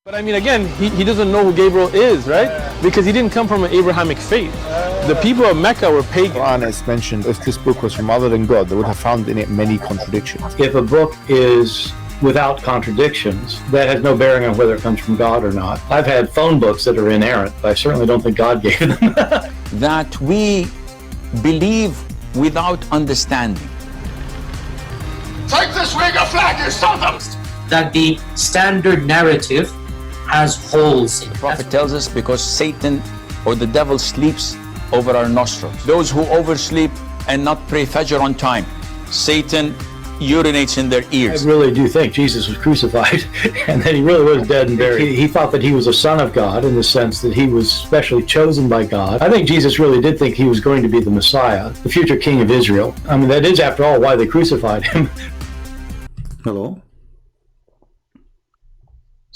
But I mean, again, he doesn't know who Gabriel is, right? Because he didn't come from an Abrahamic faith. The people of Mecca were pagan. Quran is mentioned, if this book was from other than God, they would have found in it many contradictions. If a book is without contradictions, that has no bearing on whether it comes from God or not. I've had phone books that are inerrant, but I certainly don't think God gave them. That we believe without understanding. Take this Uyghur flag, you son of a... That the standard narrative has holes in it. The Prophet tells us because Satan or the devil sleeps over our nostrils. Those who oversleep and not pray Fajr on time, Satan urinates in their ears. I really do think Jesus was crucified and that he really was dead and buried. He thought that he was a son of God in the sense that he was specially chosen by God. I think Jesus really did think he was going to be the Messiah, the future king of Israel. I mean, that is, after all, why they crucified him. Hello?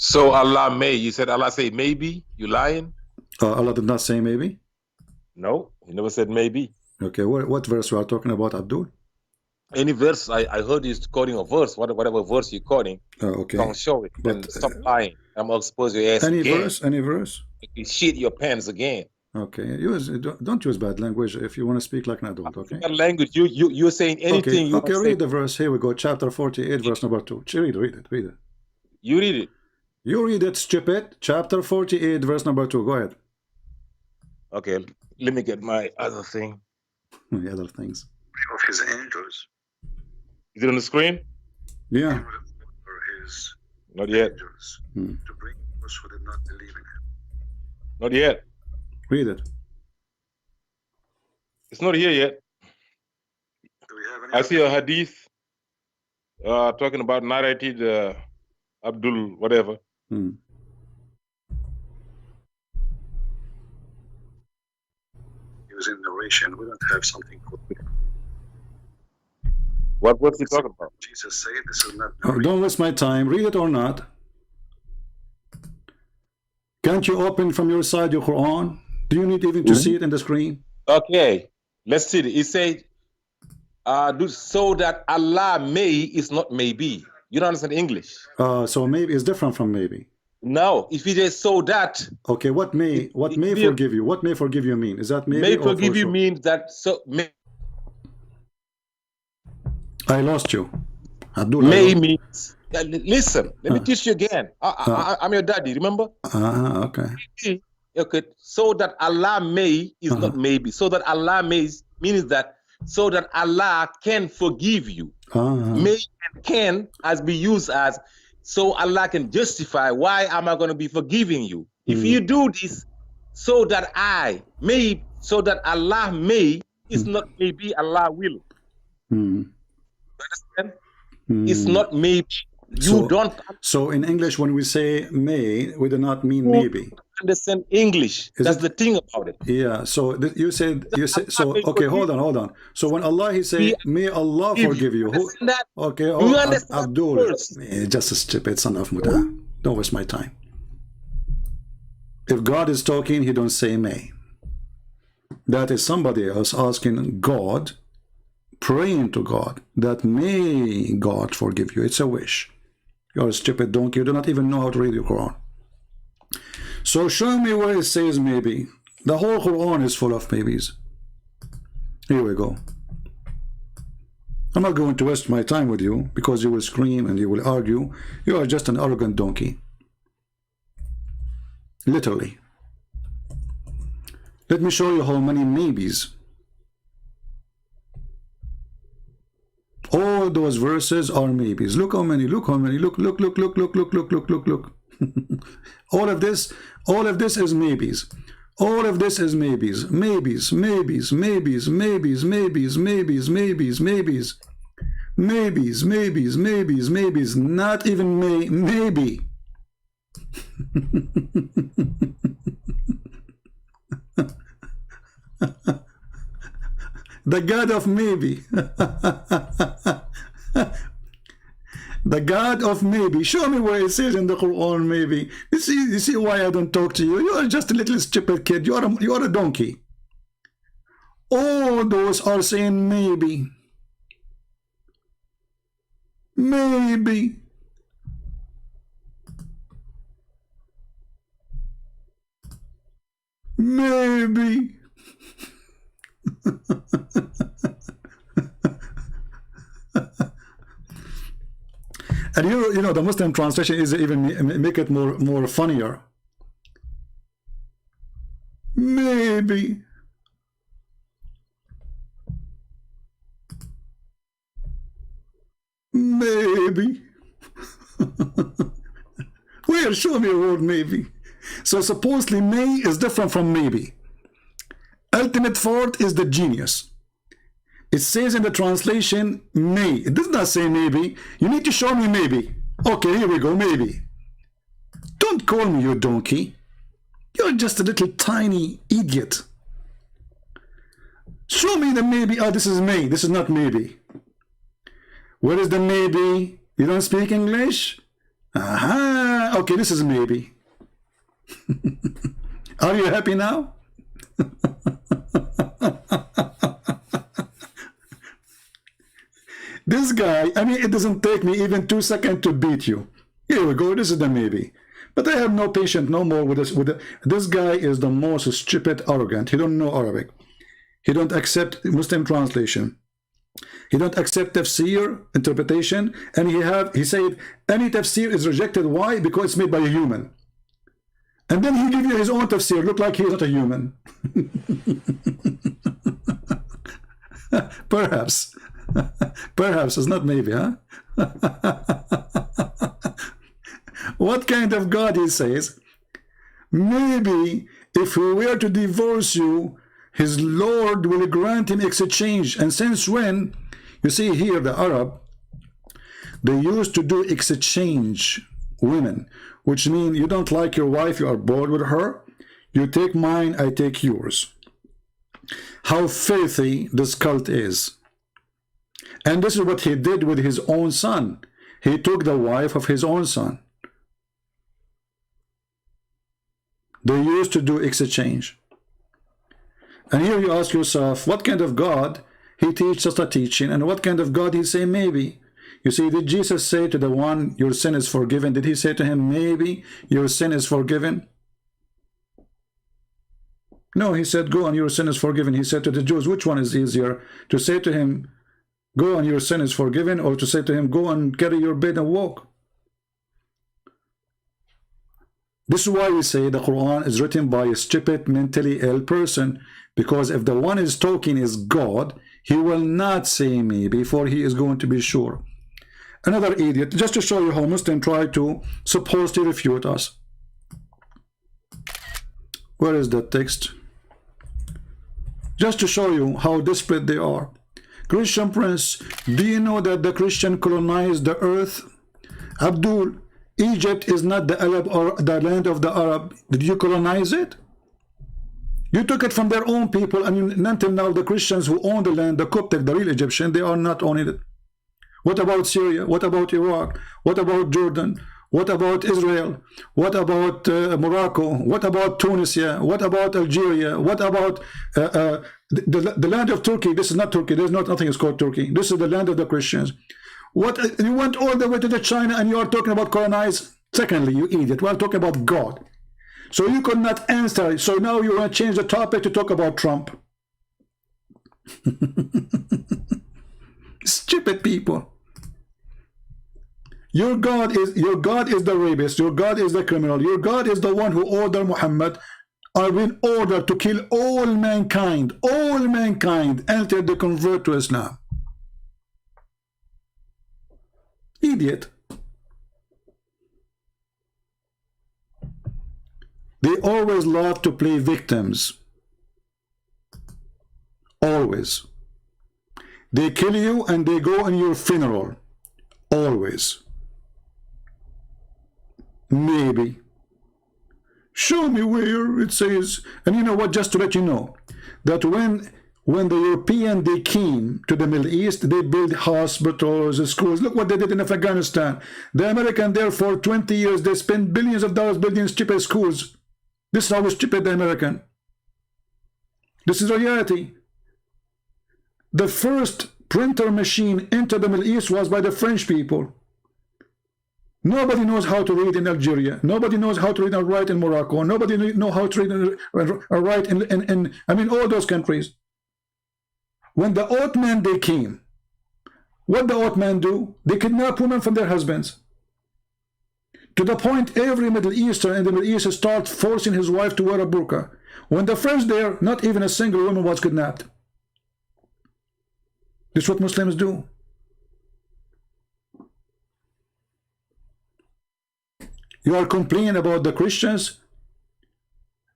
So Allah may, you said Allah say maybe, you lying? Allah did not say maybe? No, he never said maybe. Okay, what verse we are talking about, Abdul? Any verse, I heard he's quoting a verse, whatever verse you're quoting, okay. Don't show it, But, and stop lying. I'm going to expose your ass any again. Any verse? You shit your pants again. Okay, don't use bad language if you want to speak like an adult, okay? Bad language, you're saying anything Okay, you read the verse. Here we go, chapter 48, verse number 2. Read it. You read it. You read it, stupid. Chapter 48, verse number 2. Go ahead. Okay, let me get my other thing. The other things. Of his angels. Is it on the screen? Yeah. His Not yet. angels to bring those who did not believe in him. Not yet. Read it. It's not here yet. Do we have any I see a hadith talking about narrated Abdul whatever. using narration? We don't have something called. What's he talking about? Jesus said this is not. Don't waste my time. Read it or not. Can't you open from your side your Quran? Do you need even to see it in the screen? Okay, let's see it. It says, so that Allah may is not maybe. You don't understand English. So maybe is different from maybe. No, if you just so that. Okay, what may forgive you? What may forgive you mean? Is that maybe? May or forgive for you sure? means that so may. I lost you. Abdul, May means. Listen, let me teach you again. I'm your daddy. Remember? Okay. Okay. So that Allah may is not maybe. So that Allah may means that so that Allah can forgive you. May and can as be used as so Allah can justify why am I going to be forgiving you if you do this so that I may so that Allah may is not maybe Allah will. Understand? It's not maybe. So in English, when we say may, we do not mean maybe. Understand English? That's the thing about it. Yeah. So you said so. Okay, hold on. So when Allah he say, may Allah forgive you. Okay. Abdul, just a stupid son of Muta. Don't waste my time. If God is talking, he don't say may. That is somebody else asking God, praying to God that may God forgive you. It's a wish. You're a stupid donkey. You do not even know how to read your Quran. So show me where it says maybe. The whole Quran is full of maybes. Here we go. I'm not going to waste my time with you because you will scream and you will argue. You are just an arrogant donkey. Literally. Let me show you how many maybes. All those verses are maybes. Look how many. Look. All of this is maybes. All of this is maybes. Maybes. Not even maybe. The God of maybe. The God of maybe. Show me where it says in the Quran maybe. You see why I don't talk to you? You are just a little stupid kid. You are a donkey. All those are saying maybe. Maybe. Maybe. And you know, the Muslim translation is even make it more funnier. Maybe. Maybe. Where? Show me a word maybe. So supposedly may is different from maybe. Ultimate fault is the genius. It says in the translation may. It does not say maybe. You need to show me maybe. Okay, here we go, maybe. Don't call me your donkey. You're just a little tiny idiot. Show me the maybe. Oh, this is may. This is not maybe. Where is the maybe? You don't speak English? Aha. Okay, this is maybe. Are you happy now? This guy, I mean, it doesn't take me even 2 seconds to beat you. Here we go, this is the maybe. But I have no patience no more with this. This guy is the most stupid, arrogant. He don't know Arabic. He don't accept Muslim translation. He don't accept tafsir, interpretation. And he said, any tafsir is rejected. Why? Because it's made by a human. And then he give you his own tafsir. Look like he's not a human. Perhaps. Perhaps, it's not maybe, huh? What kind of God, he says? Maybe if he were to divorce you, his Lord will grant him exchange. And since when? You see here, the Arab, they used to do exchange women, which means you don't like your wife, you are bored with her, you take mine, I take yours. How filthy this cult is. And this is what he did with his own son. He took the wife of his own son. They used to do exchange. And here you ask yourself, what kind of God he teaches us a teaching, and what kind of God he say maybe? You see, did Jesus say to the one, your sin is forgiven? Did he say to him, maybe your sin is forgiven? No, he said, go and your sin is forgiven. He said to the Jews, which one is easier? To say to him, go and your sin is forgiven, or to say to him, go and carry your bed and walk? This is why we say the Quran is written by a stupid, mentally ill person, because if the one is talking is God, he will not say me before he is going to be sure. Another idiot, just to show you how Muslims try to supposedly refute us. Where is that text? Just to show you how desperate they are. Christian Prince, do you know that the Christian colonized the earth? Abdul, Egypt is not the Arab or the land of the Arab. Did you colonize it? You took it from their own people, and until now the Christians who own the land, the Coptic, the real Egyptian, they are not owning it. What about Syria? What about Iraq? What about Jordan? What about Israel? What about Morocco? What about Tunisia? What about Algeria? What about the land of Turkey? This is not Turkey. There's nothing is called Turkey. This is the land of the Christians. What, you went all the way to the China and you are talking about colonize? Secondly, you idiot, we are talking about God. So you could not answer. So now you want to change the topic to talk about Trump. Stupid people. Your God is the rapist. Your God is the criminal. Your God is the one who ordered Muhammad are in order to kill all mankind until they convert to Islam. Idiot. They always love to play victims. Always. They kill you and they go on your funeral. Always. Maybe. Show me where it says. And you know what, just to let you know, that when the European, they came to the Middle East, they built hospitals, schools. Look what they did in Afghanistan. The American there for 20 years, they spent billions of dollars building stupid schools. This is how stupid the American. This is reality. The first printer machine into the Middle East was by the French people. Nobody knows how to read in Algeria. Nobody knows how to read and write in Morocco. Nobody knows how to read and write in I mean, all those countries. When the Ottoman they came, what the Ottoman do? They kidnap women from their husbands. To the point every Middle Eastern in the Middle East start forcing his wife to wear a burqa. When the French there, not even a single woman was kidnapped. This is what Muslims do. You are complaining about the Christians.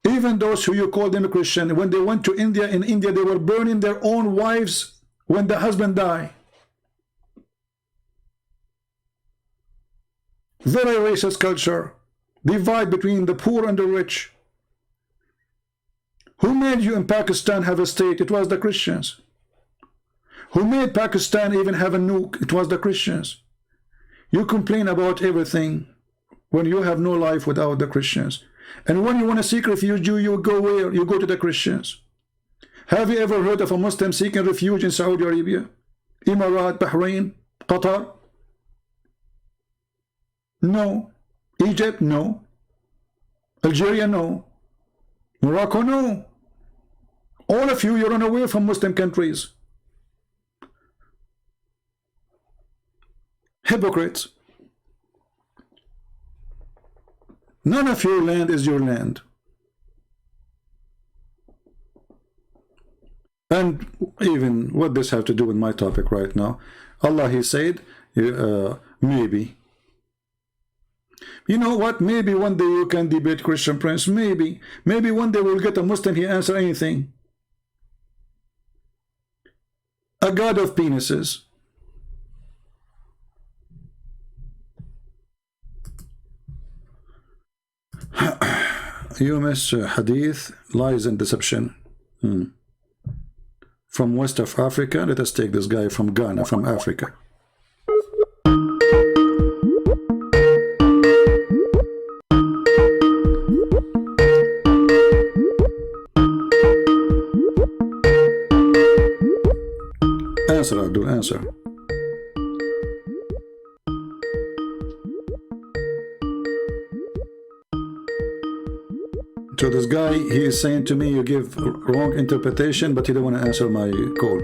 Even those who you call them a Christian, when they went to India, in India they were burning their own wives when the husband died. Very racist culture. Divide between the poor and the rich. Who made you in Pakistan have a state? It was the Christians. Who made Pakistan even have a nuke? It was the Christians. You complain about everything when you have no life without the Christians. And when you want to seek refuge, you go where? You go to the Christians. Have you ever heard of a Muslim seeking refuge in Saudi Arabia, Emirat, Bahrain, Qatar? No. Egypt? No. Algeria? No. Morocco? No. All of you, you run away from Muslim countries. Hypocrites. None of your land is your land. And even what this have to do with my topic right now? Allah, he said, maybe. You know what? Maybe one day you can debate Christian Prince. Maybe. Maybe one day we'll get a Muslim, he answer anything. A god of penises. You miss hadith, lies and deception. From west of Africa, let us take this guy from Ghana, from Africa. Answer, Abdul, answer. So this guy, he is saying to me, you give wrong interpretation, but he don't want to answer my call.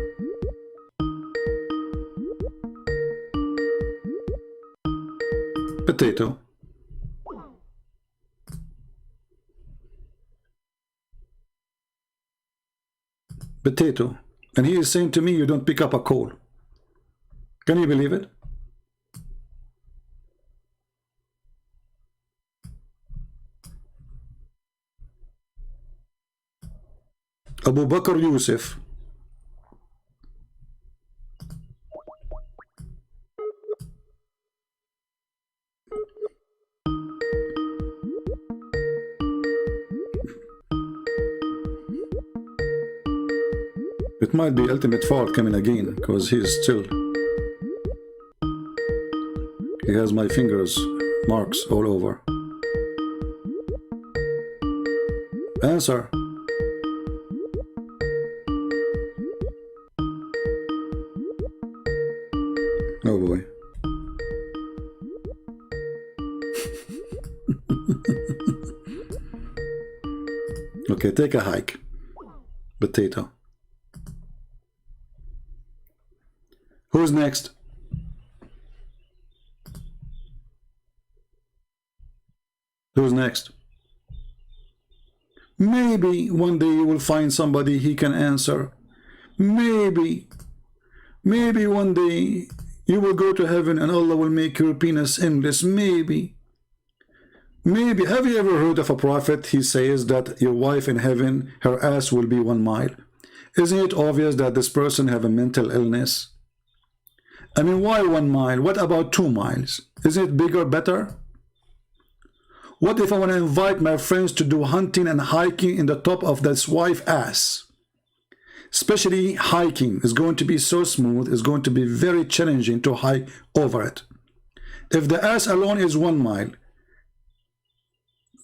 Potato. Potato. And he is saying to me, you don't pick up a call. Can you believe it? Abu Bakr Yusuf. It might be ultimate fault coming again, because he is still. He has my fingers marks all over. Answer. Oh boy. Okay, take a hike. Potato. Who's next? Who's next? Maybe one day you will find somebody he can answer. Maybe one day you will go to heaven and Allah will make your penis endless. Maybe. Have you ever heard of a prophet? He says that your wife in heaven, her ass will be 1 mile. Isn't it obvious that this person have a mental illness? I mean, why 1 mile? What about 2 miles? Isn't it bigger, better? What if I want to invite my friends to do hunting and hiking in the top of this wife's ass? Especially hiking is going to be so smooth, it's going to be very challenging to hike over it. If the ass alone is 1 mile,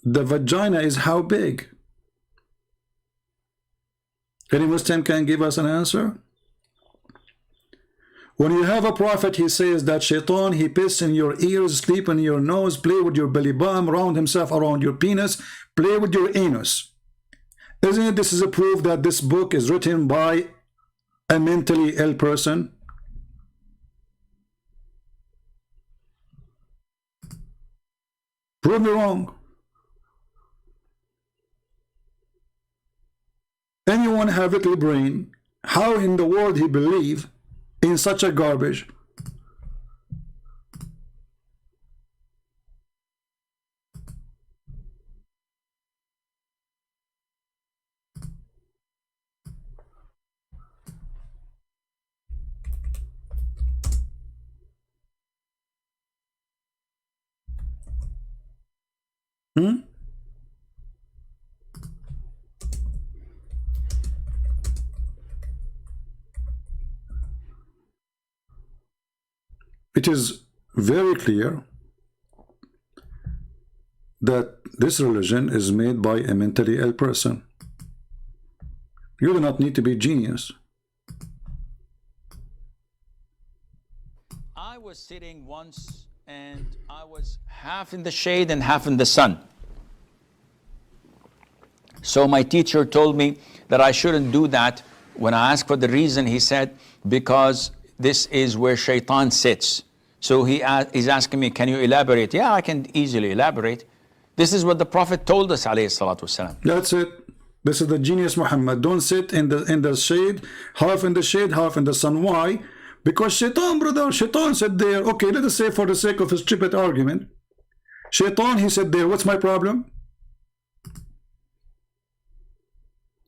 the vagina is how big? Any Muslim can give us an answer? When you have a prophet, he says that shaitan, he piss in your ears, sleep in your nose, play with your belly button, round himself around your penis, play with your anus. Isn't it this is a proof that this book is written by a mentally ill person? Prove me wrong. Anyone have little brain, how in the world he believe in such a garbage? It is very clear that this religion is made by a mentally ill person. You do not need to be genius. I was sitting once and I was half in the shade and half in the sun. So my teacher told me that I shouldn't do that. When I asked for the reason, he said, because this is where shaitan sits. So he's asking me, can you elaborate? Yeah, I can easily elaborate. This is what the Prophet told us, alayhi salatu wasalam. That's it. This is the genius Muhammad. Don't sit in the shade, half in the shade, half in the sun. Why? Because shaitan, brother, shaitan said there, okay, let us say for the sake of a stupid argument, shaitan, he said there, what's my problem?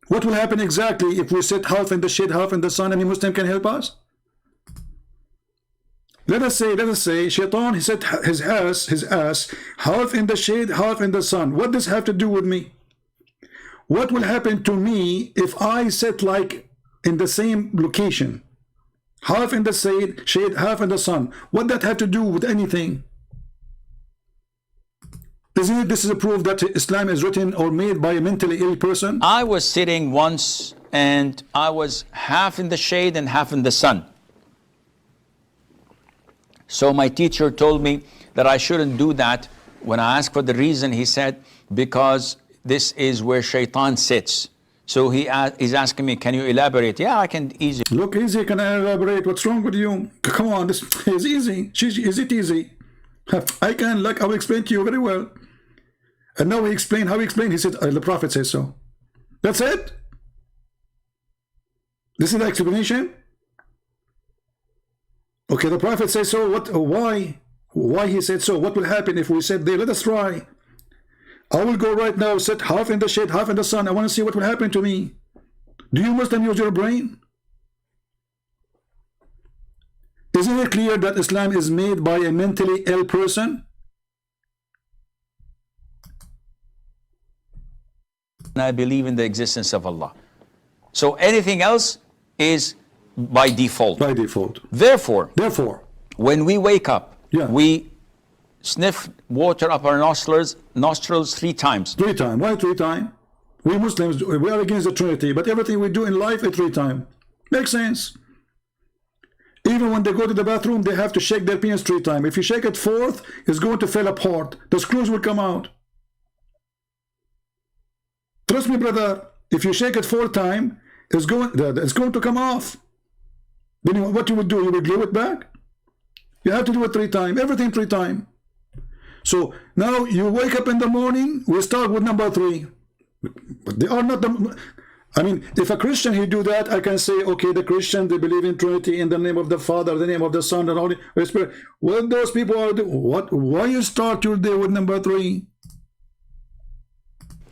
What will happen exactly if we sit half in the shade, half in the sun? Any Muslim can help us? Let us say, shaitan, he said his ass, half in the shade, half in the sun. What does this have to do with me? What will happen to me if I sit like in the same location? Half in the shade, half in the sun. What that have to do with anything? Isn't it this is a proof that Islam is written or made by a mentally ill person? I was sitting once and I was half in the shade and half in the sun. So my teacher told me that I shouldn't do that. When I asked for the reason, he said, because this is where shaitan sits. So he's asking me, can you elaborate? Yeah, I can easily. Look, easy, can I elaborate? What's wrong with you? Come on, this is easy. Is it easy? I can, like, I will explain to you very well. And now he explained, how he explained, he said, the Prophet says so. That's it? This is the explanation? Okay, the Prophet says so. What? Why? Why he said so? What will happen if we said there? Let us try. I will go right now, sit half in the shade, half in the sun. I want to see what will happen to me. Do you Muslim use your brain? Isn't it clear that Islam is made by a mentally ill person? I believe in the existence of Allah. So anything else is by default. By default. Therefore, when we wake up, we sniff water up our nostrils 3 times. 3 times. Why 3 times? We Muslims, we are against the Trinity, but everything we do in life is 3 times. Makes sense. Even when they go to the bathroom, they have to shake their penis 3 times. If you shake it 4th, it's going to fall apart. The screws will come out. Trust me, brother. If you shake it 4 times, it's going to come off. Then what you would do? You would glue it back. You have to do it 3 times. Everything 3 times. So now you wake up in the morning. We start with number 3. But they are not the. I mean, if a Christian he do that, I can say, okay, the Christian they believe in Trinity in the name of the Father, the name of the Son, and Holy Spirit. What those people are doing? What? Why you start your day with number 3?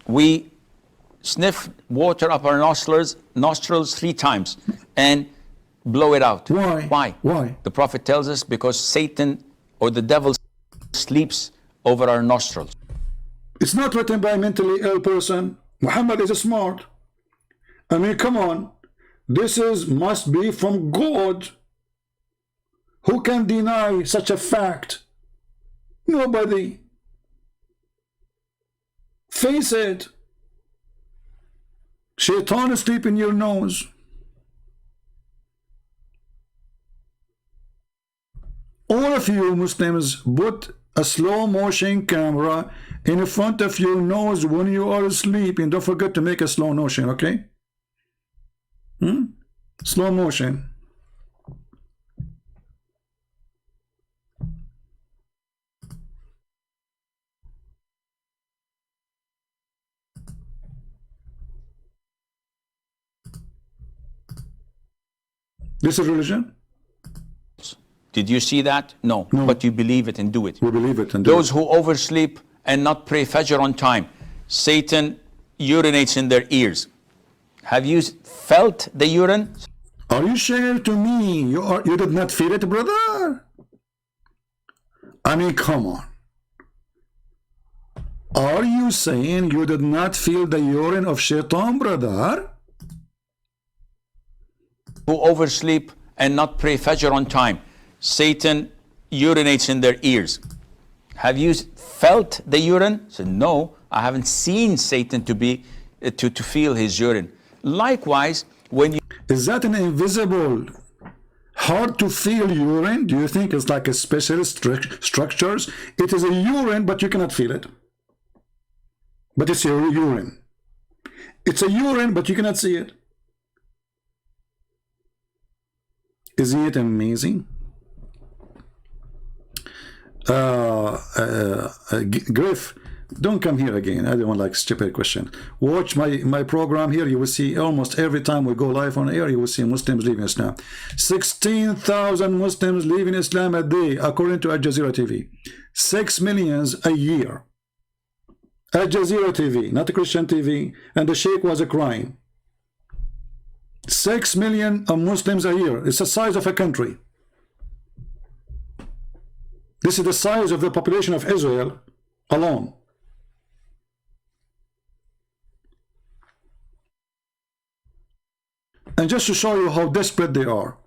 We sniff water up our nostrils 3 times and blow it out. Why? Why? The Prophet tells us because Satan or the devil sleeps over our nostrils. It's not written by a mentally ill person. Muhammad is smart. I mean, come on. This must be from God. Who can deny such a fact? Nobody. Face it. Shaitan is sleeping in your nose. All of you Muslims put a slow motion camera in front of your nose when you are asleep, and don't forget to make a slow motion, okay? Slow motion. This is religion? Did you see that? No. But you believe it and do it. We believe it and do Those who oversleep and not pray Fajr on time, Satan urinates in their ears. Have you felt the urine? Are you saying to me you did not feel it, brother? I mean, come on. Are you saying you did not feel the urine of Shaitan, brother? Who oversleep and not pray Fajr on time, Satan urinates in their ears. Have you felt the urine? I said, no, I haven't seen Satan to feel his urine. Likewise, when you... Is that an invisible, hard to feel urine? Do you think it's like a special structures? It is a urine, but you cannot feel it. But it's a urine. It's a urine, but you cannot see it. Isn't it amazing? Griff, don't come here again. I don't want like stupid question. Watch my program here. You will see almost every time we go live on air, you will see Muslims leaving Islam. 16,000 Muslims leaving Islam a day, according to Al Jazeera TV. 6 million a year. Al Jazeera TV, not a Christian TV. And the Sheikh was crying. 6 million Muslims a year. It's the size of a country. This is the size of the population of Israel alone. And just to show you how desperate they are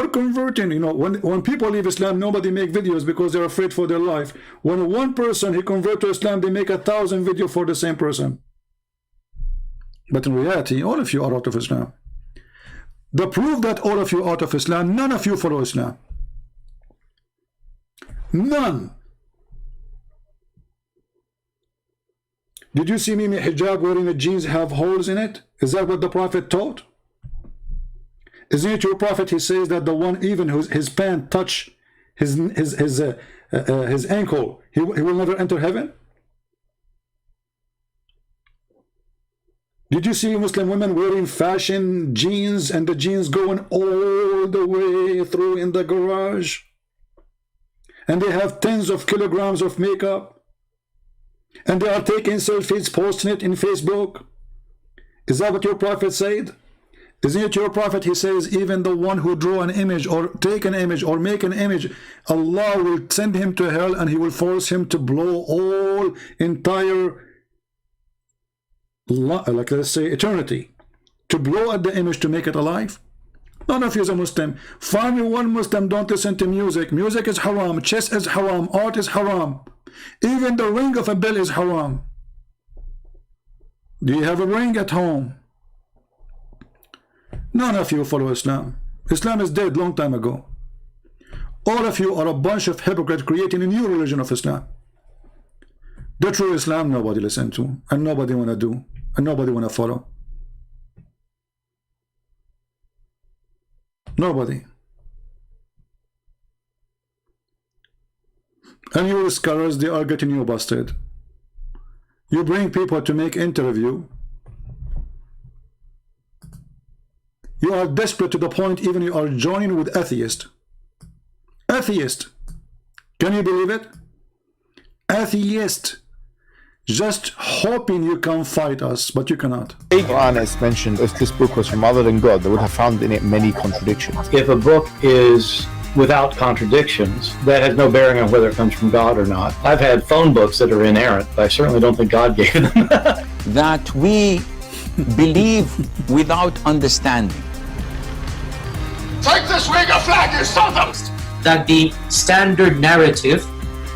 converting. You know, when people leave Islam, nobody make videos because they're afraid for their life. When one person he convert to Islam, they make 1,000 videos for the same person. But in reality, all of you are out of Islam. The proof that all of you are out of Islam, none of you follow Islam. None. Did you see me in hijab wearing the jeans have holes in it? Is that what the Prophet taught? Isn't it your Prophet? He says that the one even whose his pant touch his ankle, he will never enter heaven. Did you see Muslim women wearing fashion jeans and the jeans going all the way through in the garage? And they have tens of kilograms of makeup. And they are taking selfies, posting it in Facebook. Is that what your Prophet said? Isn't it your Prophet? He says even the one who draw an image or take an image or make an image, Allah will send him to hell and he will force him to blow all entire, like let's say eternity, to blow at the image to make it alive. None of you is a Muslim. Find me one Muslim, don't listen to music. Music is haram, chess is haram, art is haram. Even the ring of a bell is haram. Do you have a ring at home? None of you follow Islam. Islam is dead long time ago. All of you are a bunch of hypocrites creating a new religion of Islam. The true Islam nobody listen to, and nobody want to do, and nobody want to follow. Nobody. And your scholars, they are getting you busted. You bring people to make interview. You are desperate to the point even you are joining with atheist. Atheist. Can you believe it? Atheist. Just hoping you can fight us, but you cannot. The Quran is mentioned, if this book was from other than God, they would have found in it many contradictions. If a book is without contradictions, that has no bearing on whether it comes from God or not. I've had phone books that are inerrant, but I certainly don't think God gave them. That we believe without understanding. Take this wig of flag, you son of a... That the standard narrative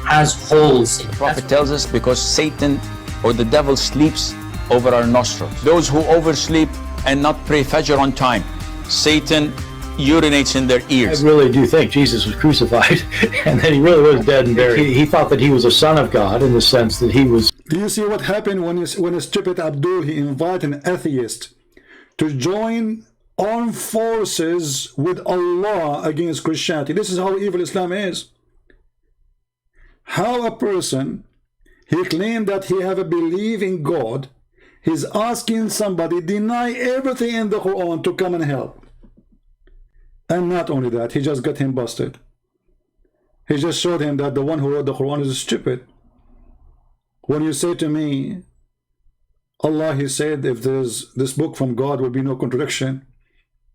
has holes in it. The Prophet tells us because Satan or the devil sleeps over our nostrils. Those who oversleep and not pray Fajr on time, Satan urinates in their I ears. really do think Jesus was crucified and that he really was dead and buried. He thought that he was a son of God in the sense that he was. Do you see what happened when a stupid Abdul, he invited an atheist to join armed forces with Allah against Christianity? This is how evil Islam is. How a person, he claimed that he have a belief in God, he's asking somebody deny everything in the Quran to come and help. And not only that, he just got him busted. He just showed him that the one who wrote the Quran is stupid. When you say to me, Allah, he said, if there's this book from God will be no contradiction.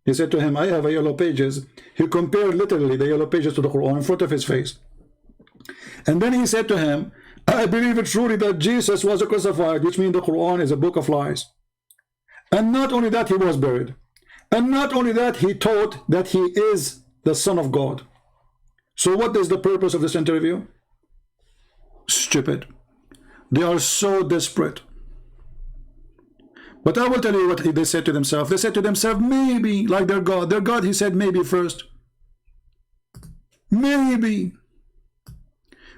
He said to him, I have a yellow pages. He compared literally the yellow pages to the Quran in front of his face. And then he said to him, I believe it truly that Jesus was crucified, which means the Quran is a book of lies. And not only that, he was buried. And not only that, he taught that he is the Son of God. So what is the purpose of this interview? Stupid. They are so desperate. But I will tell you what they said to themselves. They said to themselves, maybe, like their God. Their God, he said, maybe first. Maybe.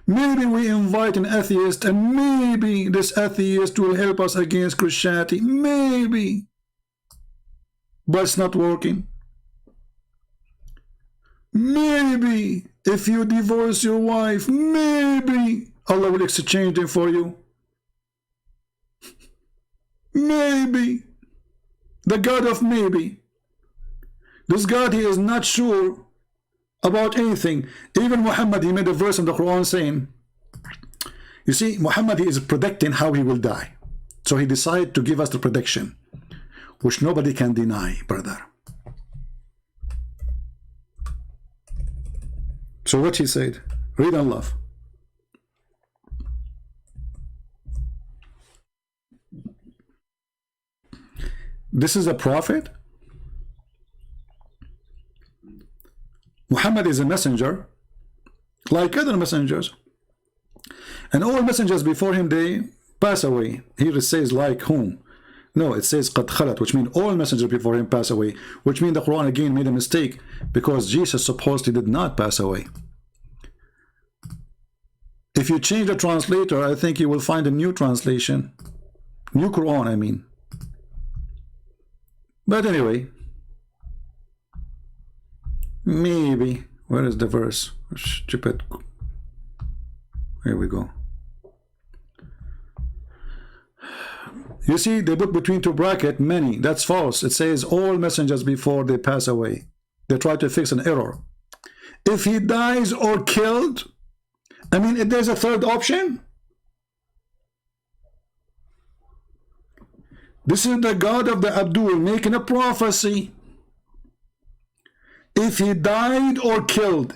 Maybe we invite an atheist and maybe this atheist will help us against Christianity. Maybe. But it's not working. Maybe if you divorce your wife, maybe Allah will exchange it for you. Maybe. The God of maybe. This God, he is not sure about anything. Even Muhammad, he made a verse in the Quran saying, you see, Muhammad, he is predicting how he will die. So he decided to give us the prediction, which nobody can deny, brother. So what he said, read and love. This is a prophet. Muhammad is a messenger like other messengers, and all messengers before him, they pass away. Here it says like whom? No, it says qad khalat, which means all messengers before him pass away, which means the Quran again made a mistake, because Jesus supposedly did not pass away. If you change the translator, I think you will find a new translation, new Quran, I mean. But anyway, maybe, where is the verse? Stupid. Here we go. You see, they put between two brackets many. That's false. It says all messengers before they pass away. They try to fix an error. If he dies or killed, I mean, if there's a third option. This is the God of the Abdul making a prophecy. If he died or killed.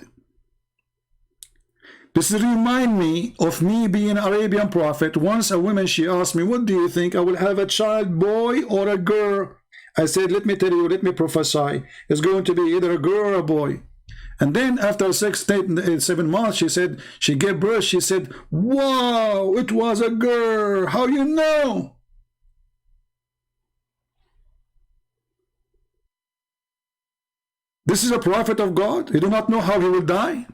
This remind me of me being an Arabian prophet. Once a woman, she asked me, what do you think? I will have a child, boy or a girl? I said, let me tell you, let me prophesy. It's going to be either a girl or a boy. And then after 7 months, she said, she gave birth. She said, wow, it was a girl. How you know? This is a prophet of God. He do not know how he will die.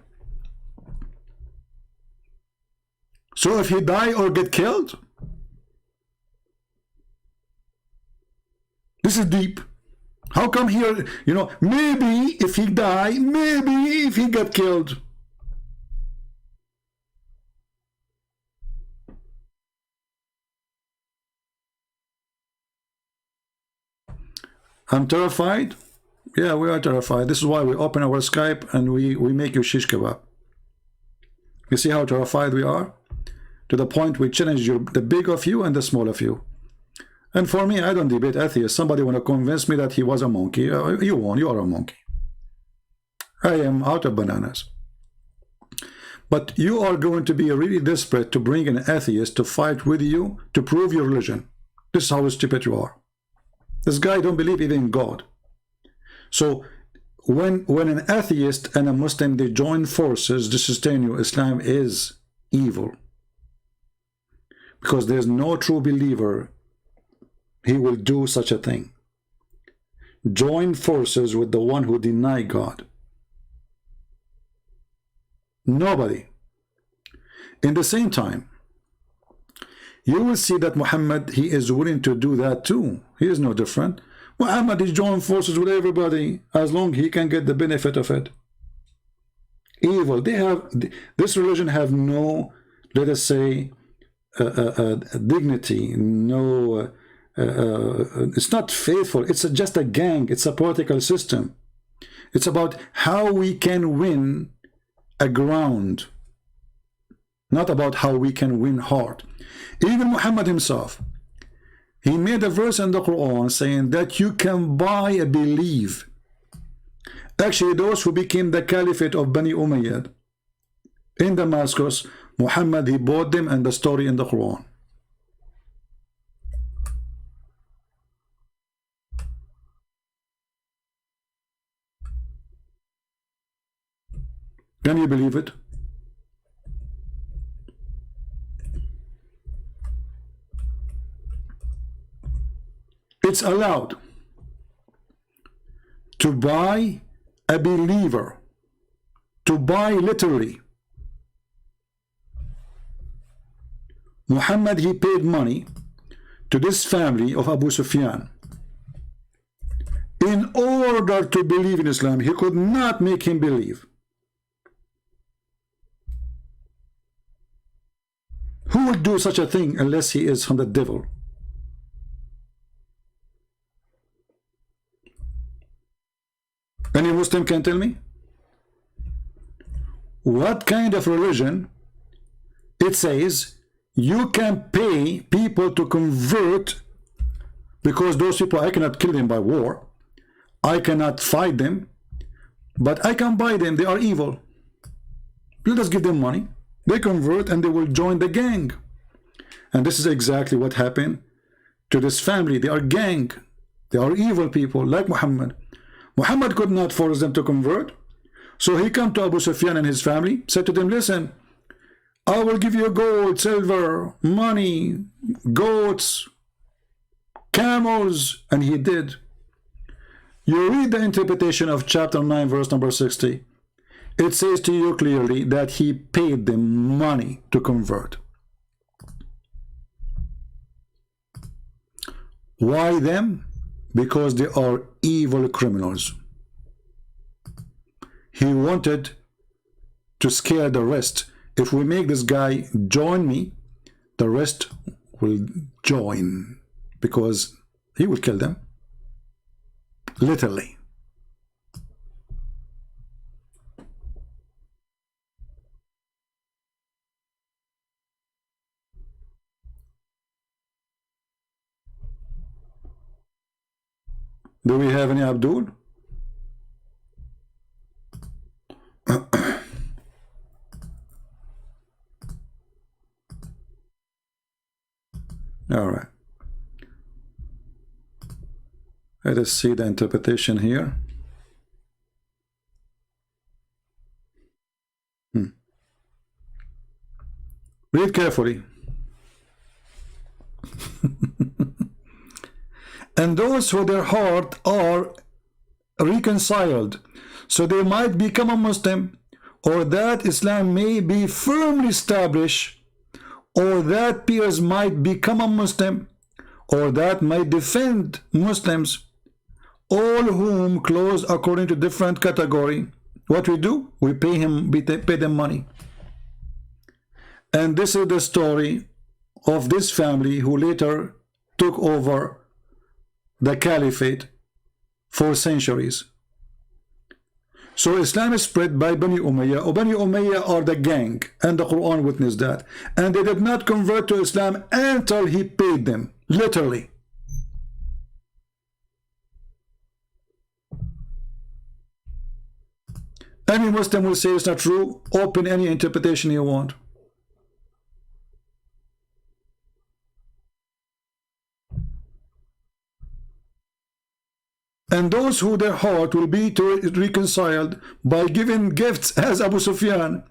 So if he die or get killed, this is deep. How come here, you know, maybe if he die, maybe if he get killed. I'm terrified. Yeah, we are terrified. This is why we open our Skype and we make you shish kebab. You see how terrified we are? To the point we challenge the big of you and the small of you. And for me, I don't debate atheists. Somebody want to convince me that he was a monkey. You won, you are a monkey. I am out of bananas. But you are going to be really desperate to bring an atheist to fight with you to prove your religion. This is how stupid you are. This guy don't believe even in God. So when an atheist and a Muslim, they join forces, this is telling you Islam is evil. Because there's no true believer, he will do such a thing. join forces with the one who deny God? Nobody. In the same time, you will see that Muhammad, he is willing to do that too. He is no different. Muhammad is joining forces with everybody as long as he can get the benefit of it. Evil. They have, this religion have no, let us say, dignity, no, it's not faithful. It's just a gang. It's a political system. It's about how we can win a ground, not about how we can win heart. Even Muhammad himself, he made a verse in the Quran saying that you can buy a belief. Actually, those who became the caliphate of Bani Umayyad in Damascus, Muhammad, he bought them, and the story in the Quran. Can you believe it? It's allowed to buy a believer, to buy literally. Muhammad, he paid money to this family of Abu Sufyan in order to believe in Islam. He could not make him believe. Who will do such a thing unless he is from the devil? Any Muslim can tell me? What kind of religion it says you can pay people to convert, because those people, I cannot kill them by war, I cannot fight them, but I can buy them. They are evil. Let us give them money. They convert and they will join the gang. And this is exactly what happened to this family. They are gang. They are evil people like Muhammad. Muhammad could not force them to convert. So he came to Abu Sufyan and his family, said to them, listen, I will give you gold, silver, money, goats, camels. And he did. You read the interpretation of chapter 9, verse number 60. It says to you clearly that he paid them money to convert. Why them? Because they are evil criminals. He wanted to scare the rest. If we make this guy join me, the rest will join, because he will kill them. Literally. Do we have any Abdul? All right. Let us see the interpretation here. Read carefully. And those who their heart are reconciled, so they might become a Muslim, or that Islam may be firmly established, or that peers might become a Muslim, or that might defend Muslims, all whom close according to different category. What we do? We pay them money. And this is the story of this family who later took over the caliphate for centuries. So Islam is spread by Bani Umayyah. Bani Umayyah are the gang, and the Quran witnessed that. And they did not convert to Islam until he paid them, literally. Any Muslim will say it's not true. Open any interpretation you want. And those who their heart will be reconciled by giving gifts, as Abu Sufyan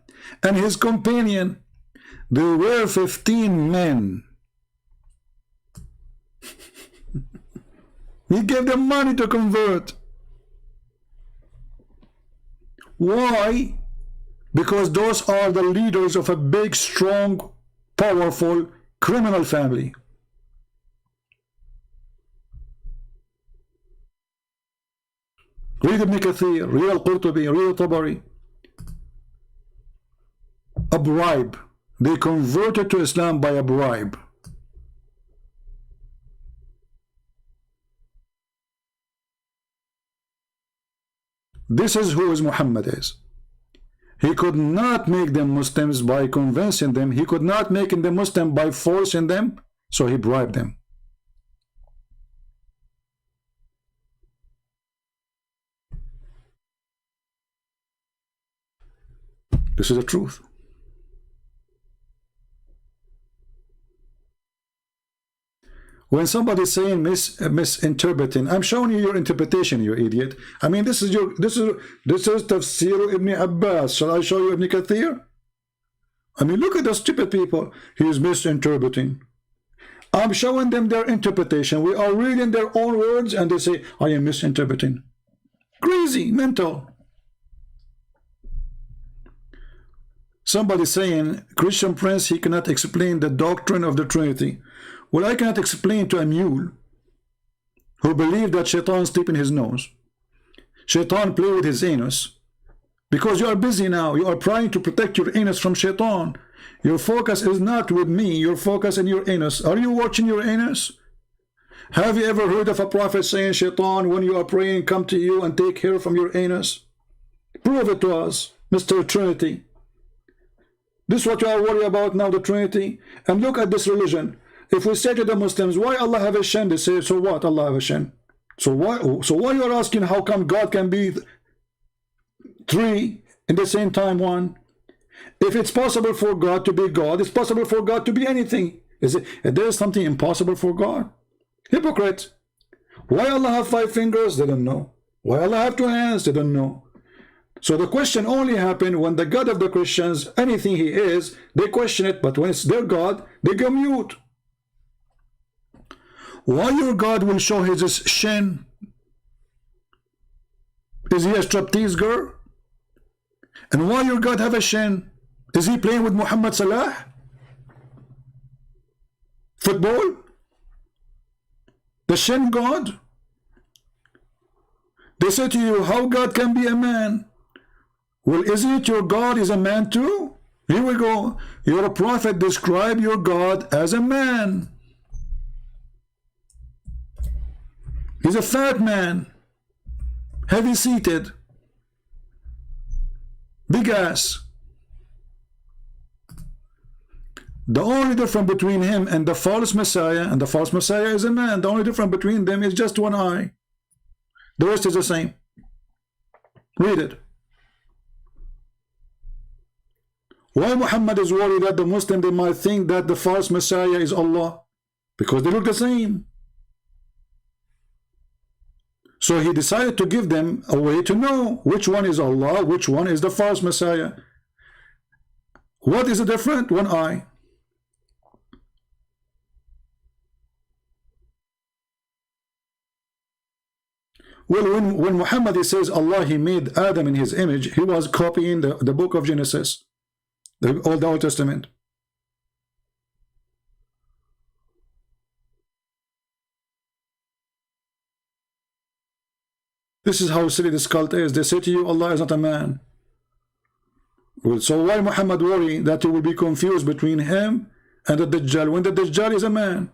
and his companion. There were 15 men. He gave them money to convert. Why? Because those are the leaders of a big, strong, powerful criminal family. Read Ibn Kathir, read Al-Qurtubi, read Al-Tabari. A bribe. They converted to Islam by a bribe. This is who Muhammad is. He could not make them Muslims by convincing them. He could not make them Muslim by forcing them. So he bribed them. This is the truth. When somebody's saying misinterpreting, I'm showing you your interpretation, you idiot. I mean, this is Tafsir Ibn Abbas. Shall I show you Ibn Kathir? I mean, look at the stupid people. He is misinterpreting. I'm showing them their interpretation. We are reading their own words, and they say, I am misinterpreting. Crazy, mental. Somebody saying, Christian Prince, he cannot explain the doctrine of the Trinity. Well, I cannot explain to a mule who believed that Shaitan sleep in his nose. Shaitan play with his anus. Because you are busy now. You are trying to protect your anus from Shaitan. Your focus is not with me. Your focus in your anus. Are you watching your anus? Have you ever heard of a prophet saying, Shaitan, when you are praying, come to you and take hair from your anus? Prove it to us, Mr. Trinity. This is what you are worried about now, the Trinity. And look at this religion. If we say to the Muslims, why Allah have a shin? They say, so what? Allah have a shin. So why you are asking how come God can be three in the same time one? If it's possible for God to be God, it's possible for God to be anything. Is there something impossible for God? Hypocrite. Why Allah have 5 fingers? They don't know. Why Allah have 2 hands? They don't know. So the question only happened when the God of the Christians, anything he is, they question it, but when it's their God, they go mute. Why your God will show his shin? Is he a striptease girl? And why your God have a shin? Is he playing with Muhammad Salah? Football? The shin God? They say to you, how God can be a man? Well, isn't it your God is a man too? Here we go. You're a prophet, describe your God as a man. He's a fat man, heavy seated, big ass. The only difference between him and the false Messiah, and the false Messiah is a man, the only difference between them is just one eye. The rest is the same. Read it. Why Muhammad is worried that the Muslim, they might think that the false Messiah is Allah? Because they look the same. So he decided to give them a way to know which one is Allah, which one is the false Messiah. What is the difference? One eye. Well, when Muhammad says Allah, he made Adam in his image, he was copying the book of Genesis, the Old Testament. This is how silly this cult is. They say to you, Allah is not a man. Well, so why Muhammad worry that he will be confused between him and the Dajjal when the Dajjal is a man?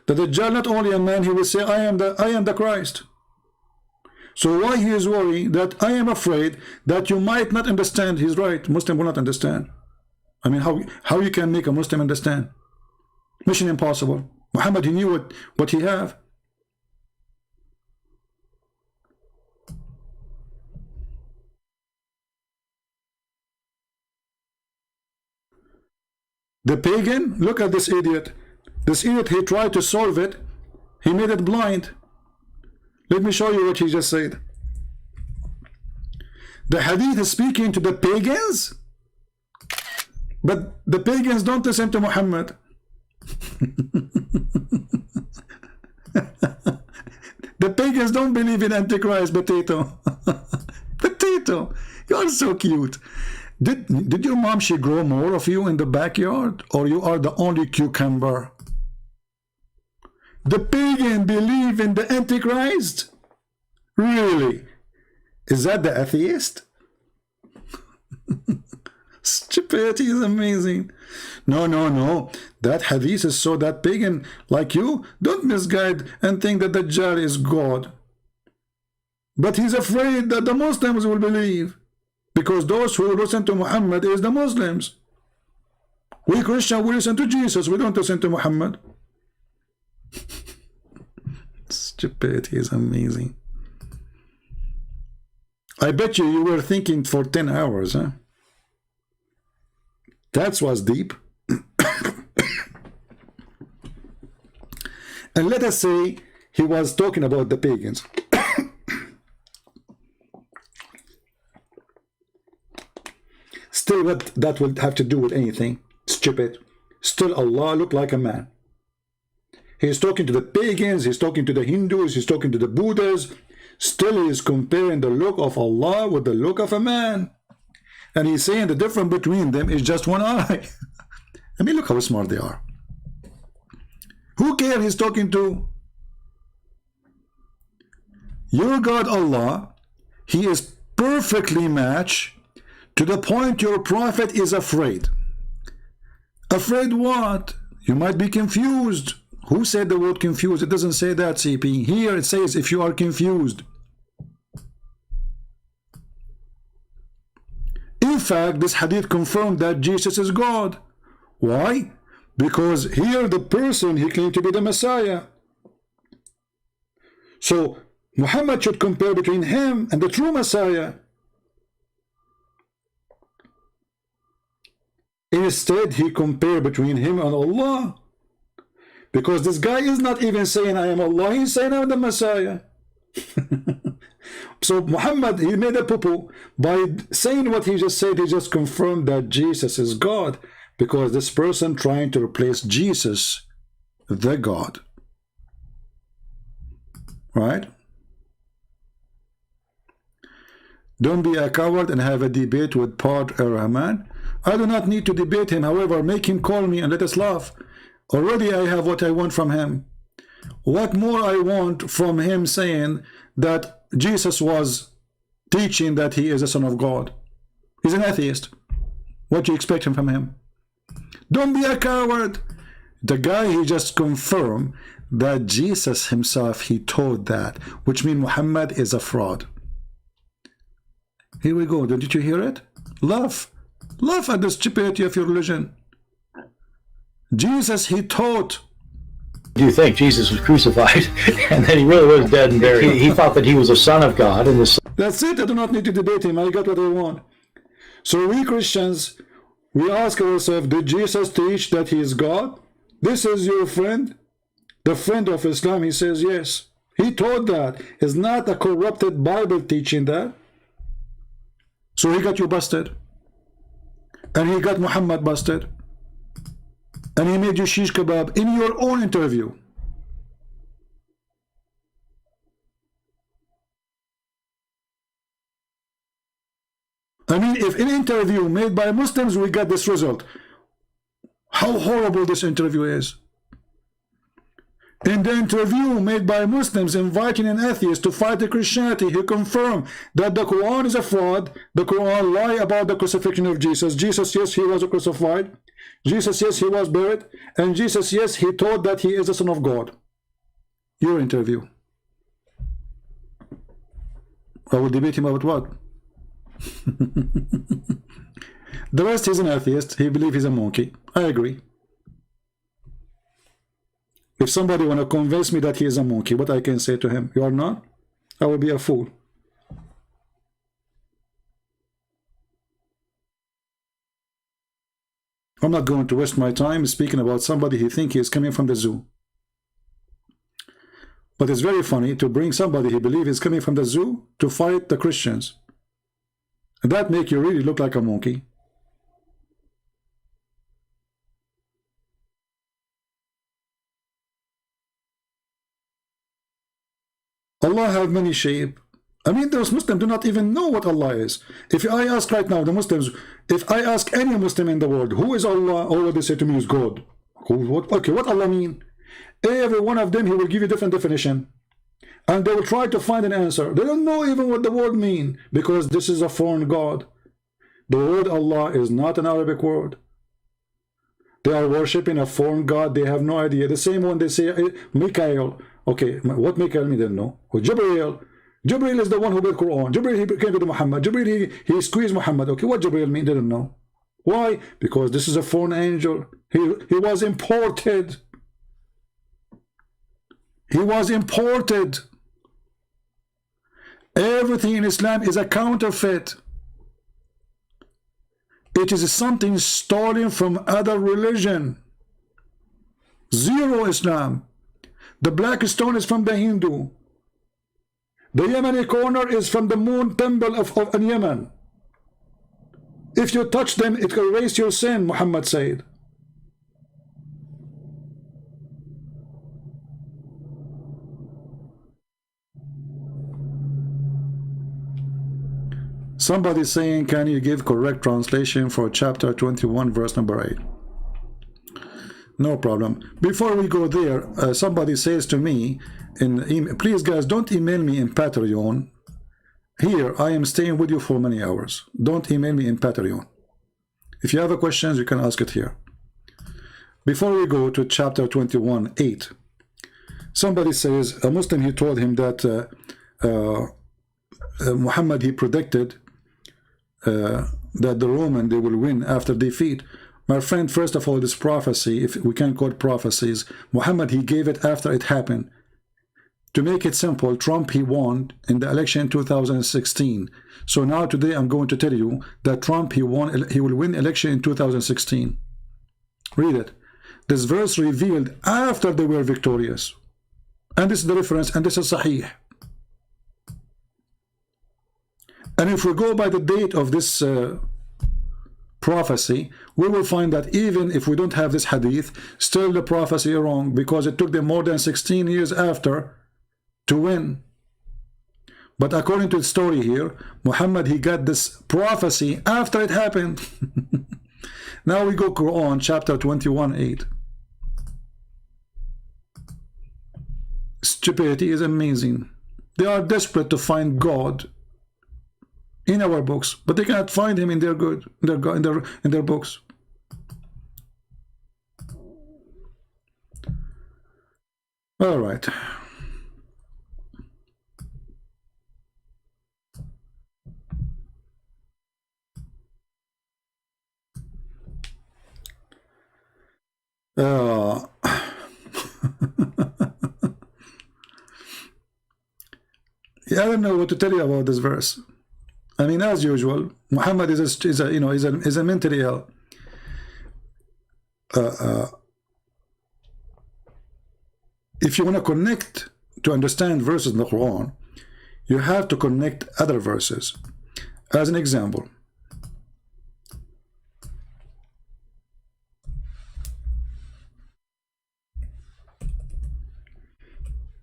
The Dajjal not only a man, he will say, I am the Christ. So why he is worried that I am afraid that you might not understand? He's right. Muslim will not understand. I mean, how you can make a Muslim understand? Mission impossible. Muhammad, he knew what he have. The pagan, look at this idiot. This idiot, he tried to solve it. He made it blind. Let me show you what he just said. The hadith is speaking to the pagans, but the pagans don't listen to Muhammad. The pagans don't believe in Antichrist, potato. Potato, you're so cute. Did your mom, she grow more of you in the backyard, or you are the only cucumber? The pagan believe in the Antichrist? Really? Is that the atheist? Stupidity is amazing. No, no, no. That hadith is so that pagan like you don't misguide and think that the Dajjal is God. But he's afraid that the Muslims will believe, because those who listen to Muhammad is the Muslims. We Christians, we listen to Jesus, we don't listen to Muhammad. Stupidity is amazing. I bet you were thinking for 10 hours, huh? That was deep. And let us say he was talking about the pagans. Still, what that will have to do with anything? Stupid. Still, Allah looked like a man. He's talking to the pagans, he's talking to the Hindus, he's talking to the Buddhas. Still, he is comparing the look of Allah with the look of a man. And he's saying the difference between them is just one eye. I mean, look how smart they are. Who cares he's talking to? Your God Allah, he is perfectly matched to the point your prophet is afraid. Afraid what? You might be confused. Who said the word confused? It doesn't say that, CP. Here it says if you are confused. In fact, this hadith confirmed that Jesus is God. Why? Because here the person, he claimed to be the Messiah. So Muhammad should compare between him and the true Messiah. Instead, he compared between him and Allah. Because this guy is not even saying I am Allah, he's saying I am the Messiah. So Muhammad, he made a poo-poo. By saying what he just said, he just confirmed that Jesus is God. Because this person trying to replace Jesus, the God. Right? Don't be a coward and have a debate with Pod Rahman. I do not need to debate him. However, make him call me and let us laugh. Already I have what I want from him. What more I want from him saying that Jesus was teaching that he is the Son of God? He's an atheist. What do you expect from him? Don't be a coward. The guy, he just confirmed that Jesus himself, he taught that, which means Muhammad is a fraud. Here we go. Did you hear it? Laugh. Laugh at the stupidity of your religion. Jesus, he taught. Do you think Jesus was crucified and then he really was dead and buried? He thought that he was a son of God. And that's it. I do not need to debate him. I got what I want. So we Christians, we ask ourselves, did Jesus teach that he is God? This is your friend, the friend of Islam. He says yes. He taught that. It's not a corrupted Bible teaching that. So he got you busted. And he got Muhammad busted. And he made you shish kebab in your own interview. I mean, if an interview made by Muslims, we got this result. How horrible this interview is. In the interview made by Muslims inviting an atheist to fight the Christianity, he confirmed that the Quran is a fraud. The Quran lies about the crucifixion of Jesus. Jesus, yes, he was crucified. Jesus, yes, he was buried. And Jesus, yes, he taught that he is the Son of God. Your interview. I will debate him about what? The rest is an atheist. He believes he's a monkey. I agree. If somebody want to convince me that he is a monkey, what I can say to him? You are not? I will be a fool. I'm not going to waste my time speaking about somebody he thinks he is coming from the zoo. But it's very funny to bring somebody he believes is coming from the zoo to fight the Christians. And that make you really look like a monkey. Allah have many shape. I mean, those Muslims do not even know what Allah is. If I ask right now, the Muslims, if I ask any Muslim in the world, who is Allah? All they say to me is God. Okay, what Allah mean? Every one of them, he will give you different definition. And they will try to find an answer. They don't know even what the word mean, because this is a foreign God. The word Allah is not an Arabic word. They are worshipping a foreign God. They have no idea. The same one they say, Mikael. Okay, what Mikael mean? They don't know. Or Jibreel. Jibreel is the one who read Quran. Jibreel, he came to Muhammad. Jibreel, he squeezed Muhammad. Okay, what Jibreel mean? They don't know. Why? Because this is a foreign angel. He was imported. He was imported. Everything in Islam is a counterfeit. It is something stolen from other religion. Zero Islam. The black stone is from the Hindu. The Yemeni corner is from the moon temple of Yemen. If you touch them, it will erase your sin, Muhammad said. Somebody saying, can you give correct translation for chapter 21, verse number 8? No problem. Before we go there, somebody says to me, please guys, don't email me in Patreon. Here, I am staying with you for many hours. Don't email me in Patreon. If you have a question, you can ask it here. Before we go to chapter 21, 8, somebody says, a Muslim, he told him that Muhammad, he predicted that the Roman, they will win after defeat. My friend, first of all, this prophecy, if we can call it prophecies, Muhammad, he gave it after it happened. To make it simple, Trump, he won in the election in 2016. So now today I'm going to tell you that Trump, he will win election in 2016. Read it. This verse revealed after they were victorious. And this is the reference, and this is Sahih. And if we go by the date of this prophecy, we will find that even if we don't have this hadith, still the prophecy is wrong, because it took them more than 16 years after to win. But according to the story here, Muhammad, he got this prophecy after it happened. Now we go Quran, chapter 21, 8. Stupidity is amazing. They are desperate to find God in our books, but they cannot find him in their in their books. All right. Yeah, I don't know what to tell you about this verse. I mean, as usual, Muhammad is a mentally ill. If you want to connect to understand verses in the Quran, you have to connect other verses. As an example,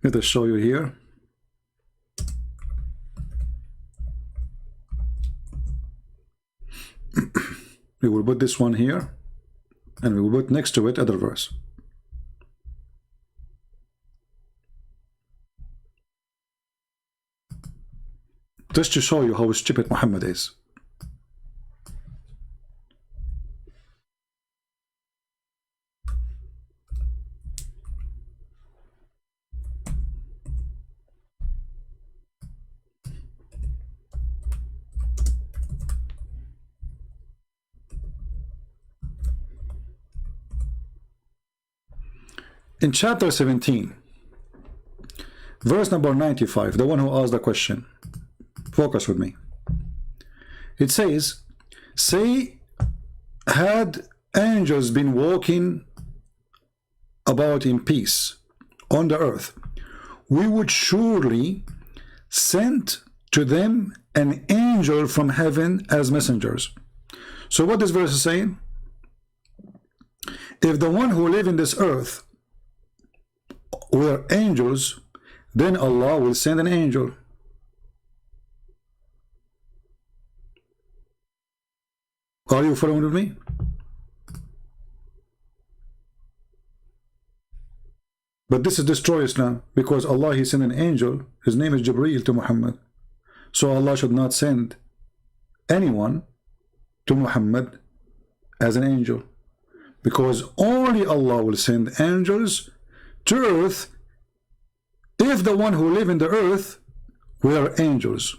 let us show you here. We will put this one here, and we will put next to it other verse. Just to show you how stupid Muhammad is. In chapter 17, verse number 95, the one who asked the question, focus with me. It says, say, had angels been walking about in peace on the earth, we would surely send to them an angel from heaven as messengers. So what this verse is saying, if the one who live in this earth were angels, then Allah will send an angel. Are you following with me? But this is destroy Islam, because Allah, he sent an angel, his name is Jibreel, to Muhammad. So Allah should not send anyone to Muhammad as an angel, because only Allah will send angels to earth if the one who live in the earth were angels.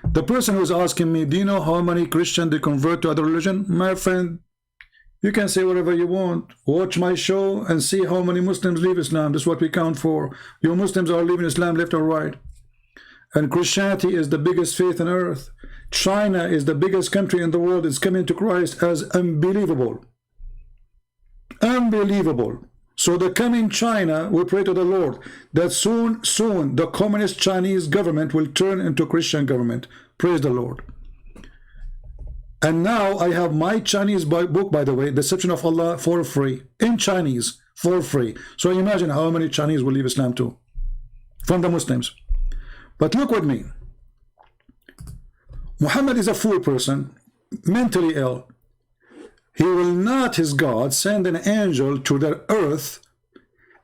The person who's asking me, do you know how many Christians they convert to other religion? My friend, you can say whatever you want. Watch my show and see how many Muslims leave Islam. This is what we count for. You Muslims are leaving Islam left or right. And Christianity is the biggest faith on earth. China is the biggest country in the world. It's coming to Christ as unbelievable. Unbelievable. So the coming China, we pray to the Lord that soon the communist Chinese government will turn into Christian government. Praise the Lord. And now I have my Chinese book, by the way, Deception of Allah, for free, in Chinese, for free. So imagine how many Chinese will leave Islam too, from the Muslims. But look with me. Muhammad is a fool person, mentally ill. He will not, his God, send an angel to the earth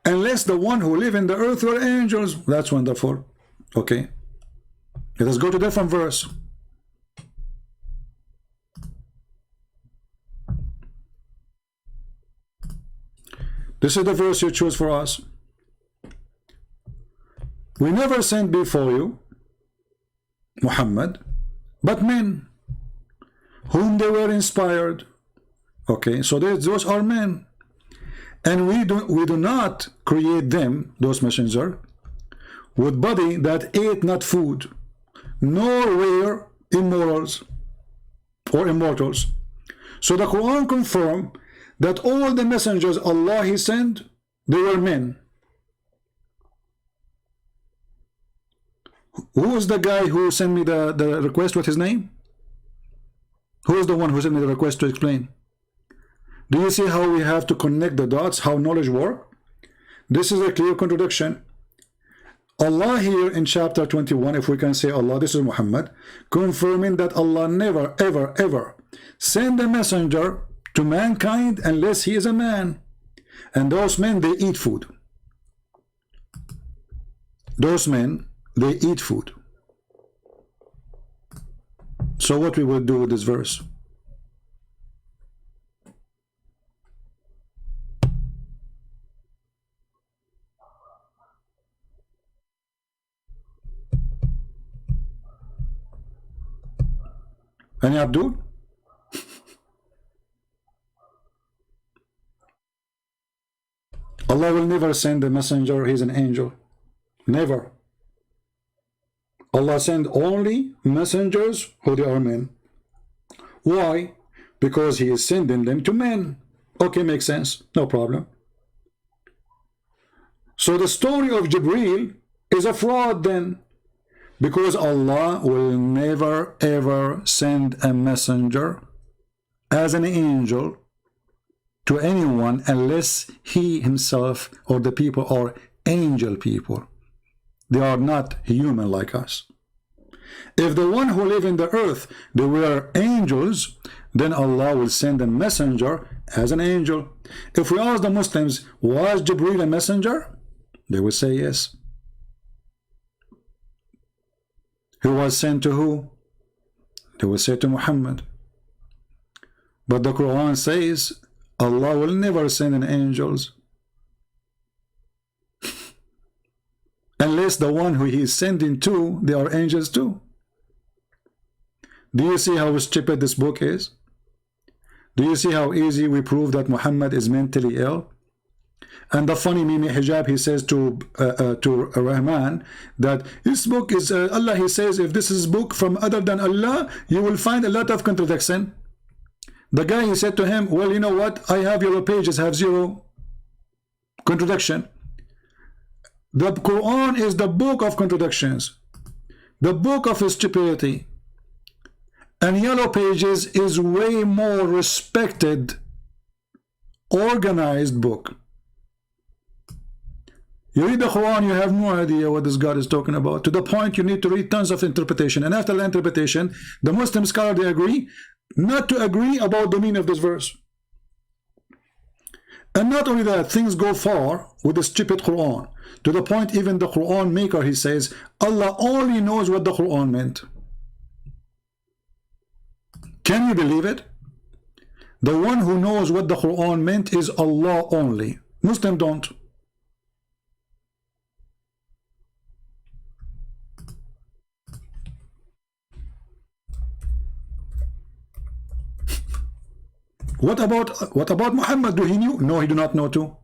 unless the one who live in the earth were angels. That's wonderful. Okay. Let us go to a different verse. This is the verse you choose for us. We never sent before you, Muhammad, but men whom they were inspired. Okay, so those are men. And we do not create them, those messengers, with body that ate not food, nor were immortals or immortals. So the Quran confirmed that all the messengers Allah he sent, they were men. Who is the guy who sent me the request? What's his name? Who is the one who sent me the request to explain? Do you see how we have to connect the dots, how knowledge works? This is a clear contradiction. Allah here in chapter 21, if we can say Allah, this is Muhammad, confirming that Allah never, ever, ever send a messenger to mankind unless he is a man. And those men, they eat food. Those men, they eat food. So what we will do with this verse? Any Abdul? Allah will never send a messenger, he's an angel. Never. Allah send only messengers who they are men. Why? Because he is sending them to men. Okay, makes sense. No problem. So the story of Jibreel is a fraud then. Because Allah will never ever send a messenger as an angel to anyone unless he himself or the people are angel people. They are not human like us. If the one who live in the earth, they were angels, then Allah will send a messenger as an angel. If we ask the Muslims, was Jibreel a messenger? They will say yes. He was sent to who? They will say to Muhammad. But the Quran says Allah will never send an angels unless the one who he is sending to, they are angels too. Do you see how stupid this book is? Do you see how easy we prove that Muhammad is mentally ill? And the funny Mimi Hijab, he says to Rahman that this book is Allah, he says, if this is book from other than Allah, you will find a lot of contradiction. The guy, he said to him, well, you know what, I have your pages have zero contradiction. The Quran is the book of contradictions, the book of stupidity. And Yellow Pages is way more respected, organized book. You read the Quran, you have no idea what this God is talking about, to the point you need to read tons of interpretation. And after the interpretation, the Muslim scholar, they agree not to agree about the meaning of this verse. And not only that, things go far with the stupid Quran, to the point even the Quran maker, he says, Allah only knows what the Quran meant. Can you believe it? The one who knows what the Quran meant is Allah only. Muslims don't. What about Muhammad? Do he knew? No, he do not know too.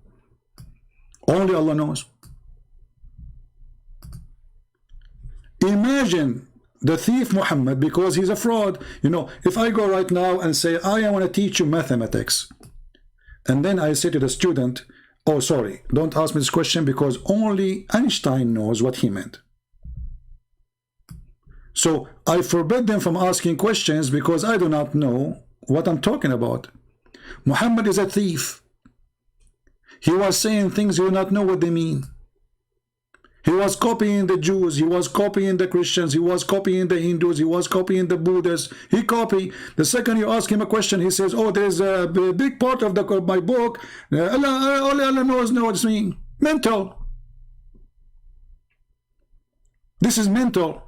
Only Allah knows. Imagine the thief Muhammad, because he's a fraud. You know, if I go right now and say, I want to teach you mathematics, and then I say to the student, oh, sorry, don't ask me this question because only Einstein knows what he meant. So I forbid them from asking questions because I do not know what I'm talking about. Muhammad is a thief. He was saying things you do not know what they mean. He was copying the Jews, he was copying the Christians, he was copying the Hindus, he was copying the Buddhists. He copied. The second you ask him a question, he says, oh, there's a big part of my book, only Allah knows what it means. Mental. This is mental.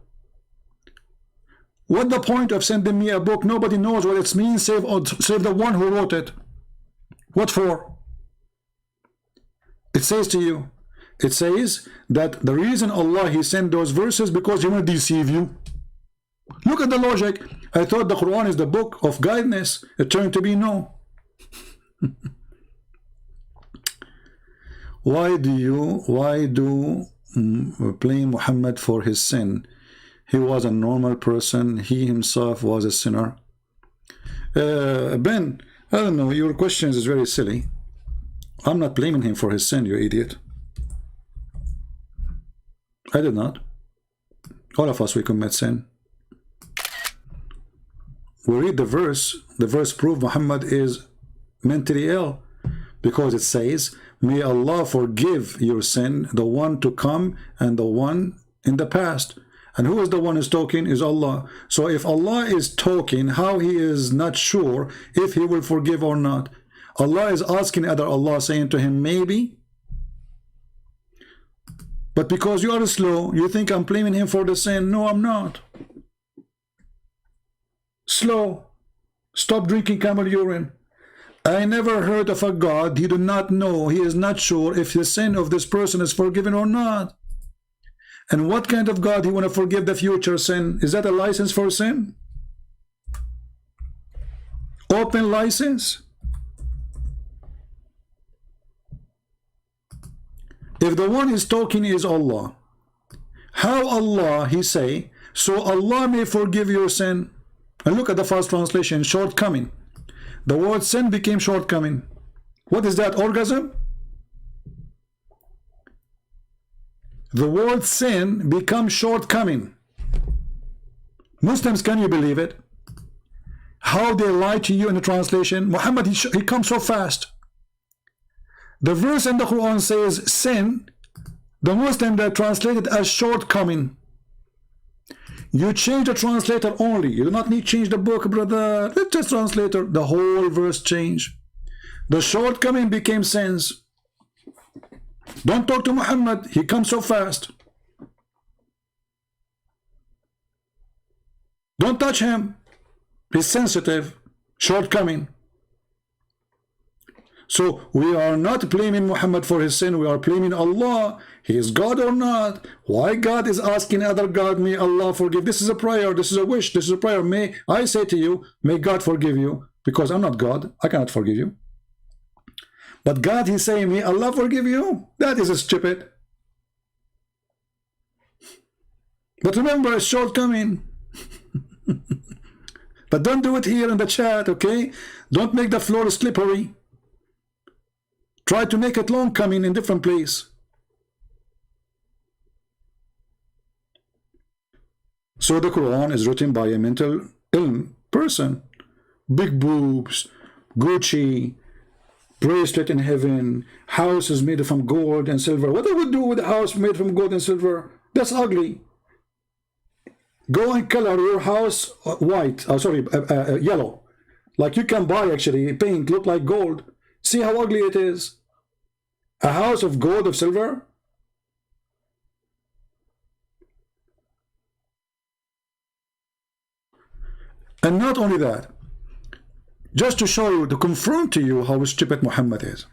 What the point of sending me a book? Nobody knows what it means save the one who wrote it. What for? It says to you, it says that the reason Allah he sent those verses because he want to deceive you. Look at the logic. I thought the Quran is the book of guidance. It turned to be no. Why do blame Muhammad for his sin? He was a normal person. He himself was a sinner. Ben, I don't know. Your questions is very silly. I'm not blaming him for his sin, you idiot. I did not. All of us, we commit sin. We read the verse. The verse proves Muhammad is mentally ill because it says, may Allah forgive your sin, the one to come and the one in the past. And who is the one who's talking? Is Allah. So if Allah is talking, how he is not sure if he will forgive or not? Allah is asking other Allah, saying to him, maybe. But because you are slow, you think I'm blaming him for the sin. No, I'm not. Slow. Stop drinking camel urine. I never heard of a God. He do not know. He is not sure if the sin of this person is forgiven or not. And what kind of God he want to forgive the future sin? Is that a license for sin? Open license? If the one is talking is Allah, how Allah he say, so Allah may forgive your sin? And look at the first translation, shortcoming. The word sin became shortcoming. What is that, orgasm? The word sin becomes shortcoming. Muslims, can you believe it? How they lie to you in the translation. Muhammad, he comes so fast. The verse in the Quran says sin. The Muslim that translated as shortcoming. You change the translator only. You do not need to change the book, brother. Let's just translator. The whole verse changed. The shortcoming became sins. Don't talk to Muhammad. He comes so fast. Don't touch him. He's sensitive. Shortcoming. So we are not blaming Muhammad for his sin. We are blaming Allah. He is God or not. Why God is asking other God, may Allah forgive? This is a prayer. This is a wish. This is a prayer. May I say to you, may God forgive you. Because I'm not God. I cannot forgive you. But God, he's saying, may Allah forgive you? That is stupid. But remember, it's shortcoming. But don't do it here in the chat, okay? Don't make the floor slippery. Try to make it long coming in different place. So the Quran is written by a mental ill person. Big boobs, Gucci, bracelet in heaven, houses made from gold and silver. What do we do with a house made from gold and silver? That's ugly. Go and color your house white, yellow. Like you can buy actually paint, look like gold. See how ugly it is. A house of gold, of silver. And not only that, just to show you, to confirm to you how stupid Muhammad is.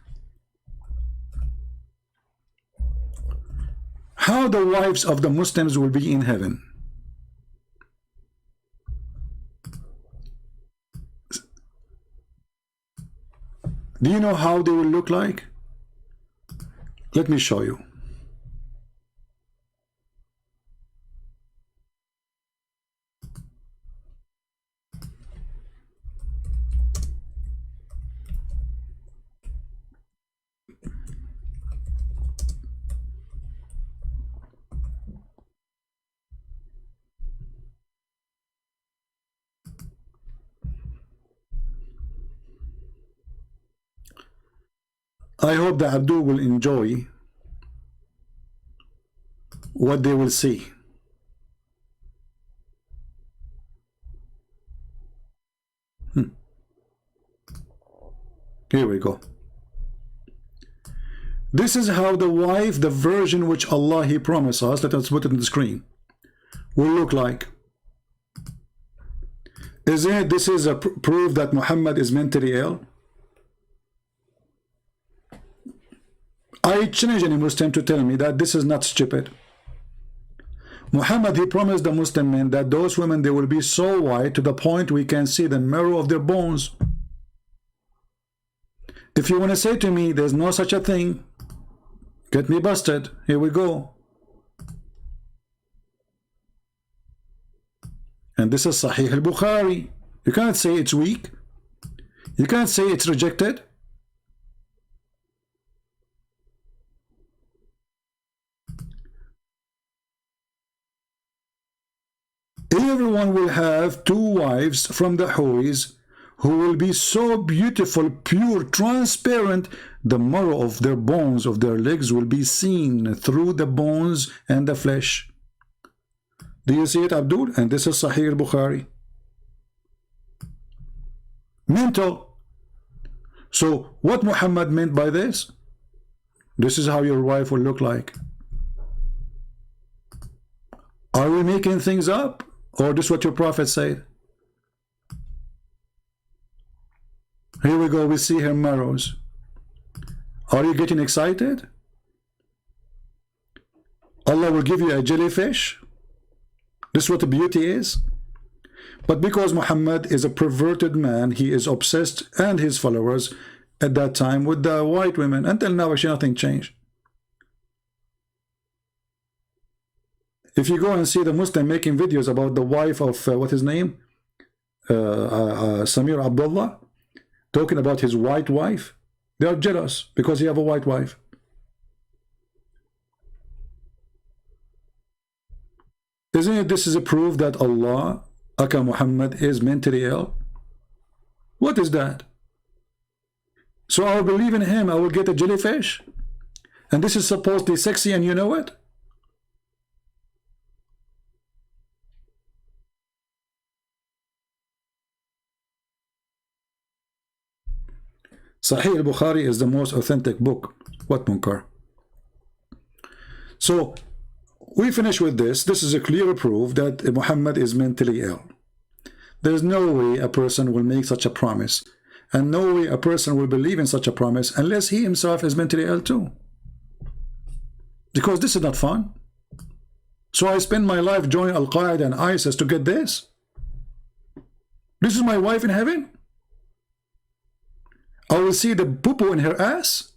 How the wives of the Muslims will be in heaven. Do you know how they will look like? Let me show you. I hope that Abdul will enjoy what they will see. Here we go. This is how the wife, the virgin which Allah He promised us, let us put it on the screen, will look like. Isn't it? This is a proof that Muhammad is mentally ill. I challenge any Muslim to tell me that this is not stupid. Muhammad, he promised the Muslim men that those women, they will be so white to the point we can see the marrow of their bones. If you want to say to me there's no such a thing, get me busted. Here we go. And this is Sahih al-Bukhari. You can't say it's weak. You can't say it's rejected. Everyone will have two wives from the Houris who will be so beautiful, pure, transparent, the marrow of their bones, of their legs will be seen through the bones and the flesh. Do you see it, Abdul? And this is Sahih al-Bukhari. Mental. So what Muhammad meant by this? This is how your wife will look like. Are we making things up? Or this is what your prophet said? Here we go, we see her marrows. Are you getting excited? Allah will give you a jellyfish. This is what the beauty is. But because Muhammad is a perverted man, he is obsessed, and his followers at that time, with the white women. Until now, actually nothing changed. If you go and see the Muslim making videos about the wife of, what his name? Samir Abdullah, talking about his white wife, they are jealous because he have a white wife. Isn't it this is a proof that Allah, Aka Muhammad, is mentally ill? What is that? So I will believe in him, I will get a jellyfish? And this is supposedly sexy and you know it? Sahih al-Bukhari is the most authentic book. What munkar? So we finish with this. This is a clear proof that Muhammad is mentally ill. There's no way a person will make such a promise, and no way a person will believe in such a promise unless he himself is mentally ill too. Because this is not fun. So I spend my life joining Al-Qaeda and ISIS to get this. This is my wife in heaven. I will see the poo-poo in her ass.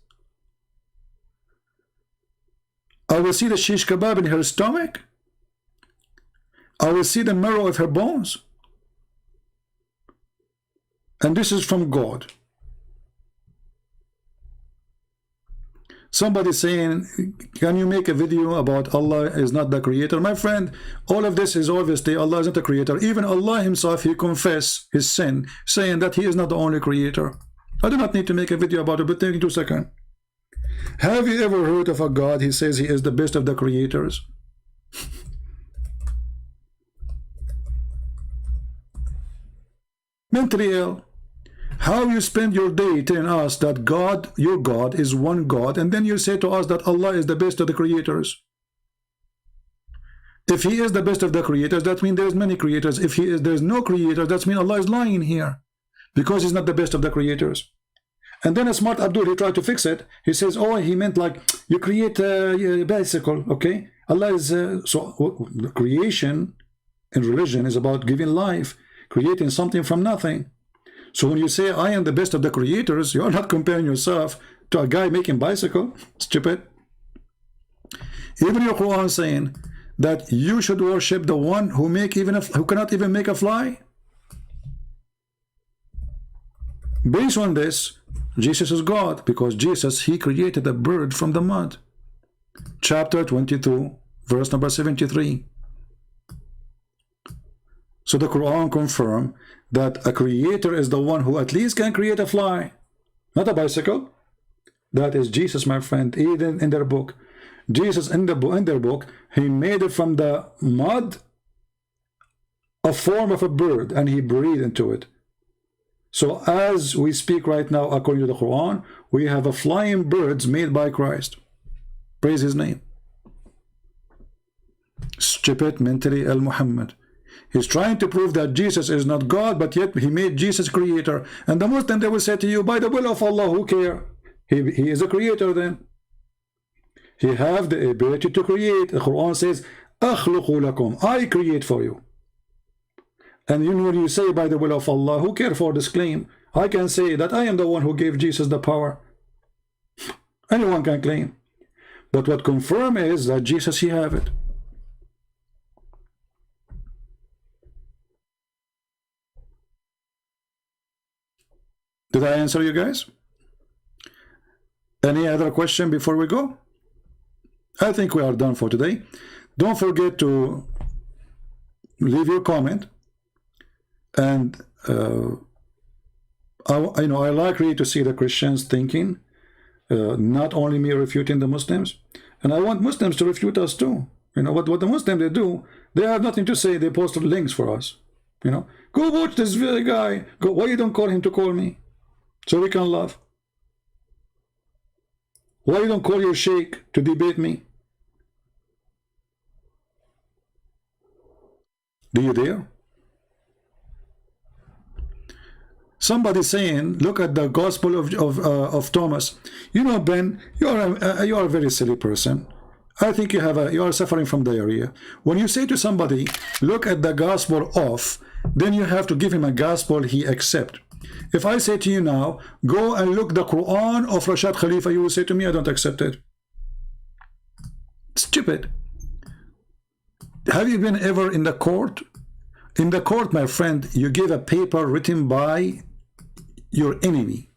I will see the shish kebab in her stomach. I will see the marrow of her bones. And this is from God. Somebody saying, can you make a video about Allah is not the creator? My friend, all of this is obviously Allah is not the creator. Even Allah himself, he confessed his sin, saying that he is not the only creator. I do not need to make a video about it, but take 2 seconds. Have you ever heard of a God? He says he is the best of the creators. Mentally ill. How you spend your day telling us that God, your God, is one God, and then you say to us that Allah is the best of the creators. If he is the best of the creators, that means there's many creators. If there's no creator, that means Allah is lying here, because he's not the best of the creators. And then a smart Abdul, he tried to fix it. He says, oh, he meant like you create a bicycle, okay? Allah is, so creation in religion is about giving life, creating something from nothing. So when you say, I am the best of the creators, you're not comparing yourself to a guy making bicycle. Stupid. Even your Quran saying that you should worship the one who who cannot even make a fly. Based on this, Jesus is God, because Jesus, he created a bird from the mud. Chapter 22, verse number 73. So the Quran confirms that a creator is the one who at least can create a fly, not a bicycle. That is Jesus, my friend, even in their book. Jesus in their book, he made it from the mud a form of a bird, and he breathed into it. So as we speak right now, according to the Quran, we have a flying birds made by Christ. Praise his name. Stupid, mentally ill Muhammad. He's trying to prove that Jesus is not God, but yet he made Jesus creator. And the Muslim, they will say to you, by the will of Allah, who care? He is a creator then. He have the ability to create. The Quran says, أَخْلُقُ لَكُمْ, I create for you. And you know, when you say by the will of Allah, who care for this claim? I can say that I am the one who gave Jesus the power. Anyone can claim. But what confirm is that Jesus, he have it. Did I answer you guys? Any other question before we go? I think we are done for today. Don't forget to leave your comment. And I like really to see the Christians thinking, not only me refuting the Muslims. And I want Muslims to refute us too. You know what the Muslims they do? They have nothing to say. They post links for us. You know, go watch this guy. Go. Why you don't call him to call me, so we can laugh? Why you don't call your sheikh to debate me? Do you dare? Somebody saying, look at the Gospel of Thomas. You know, Ben, you are a very silly person. I think you are suffering from diarrhea. When you say to somebody, look at the Gospel of, then you have to give him a Gospel he accept. If I say to you now, go and look the Quran of Rashad Khalifa, you will say to me, I don't accept it. Stupid. Have you been ever in the court? In the court, my friend, you give a paper written by your enemy,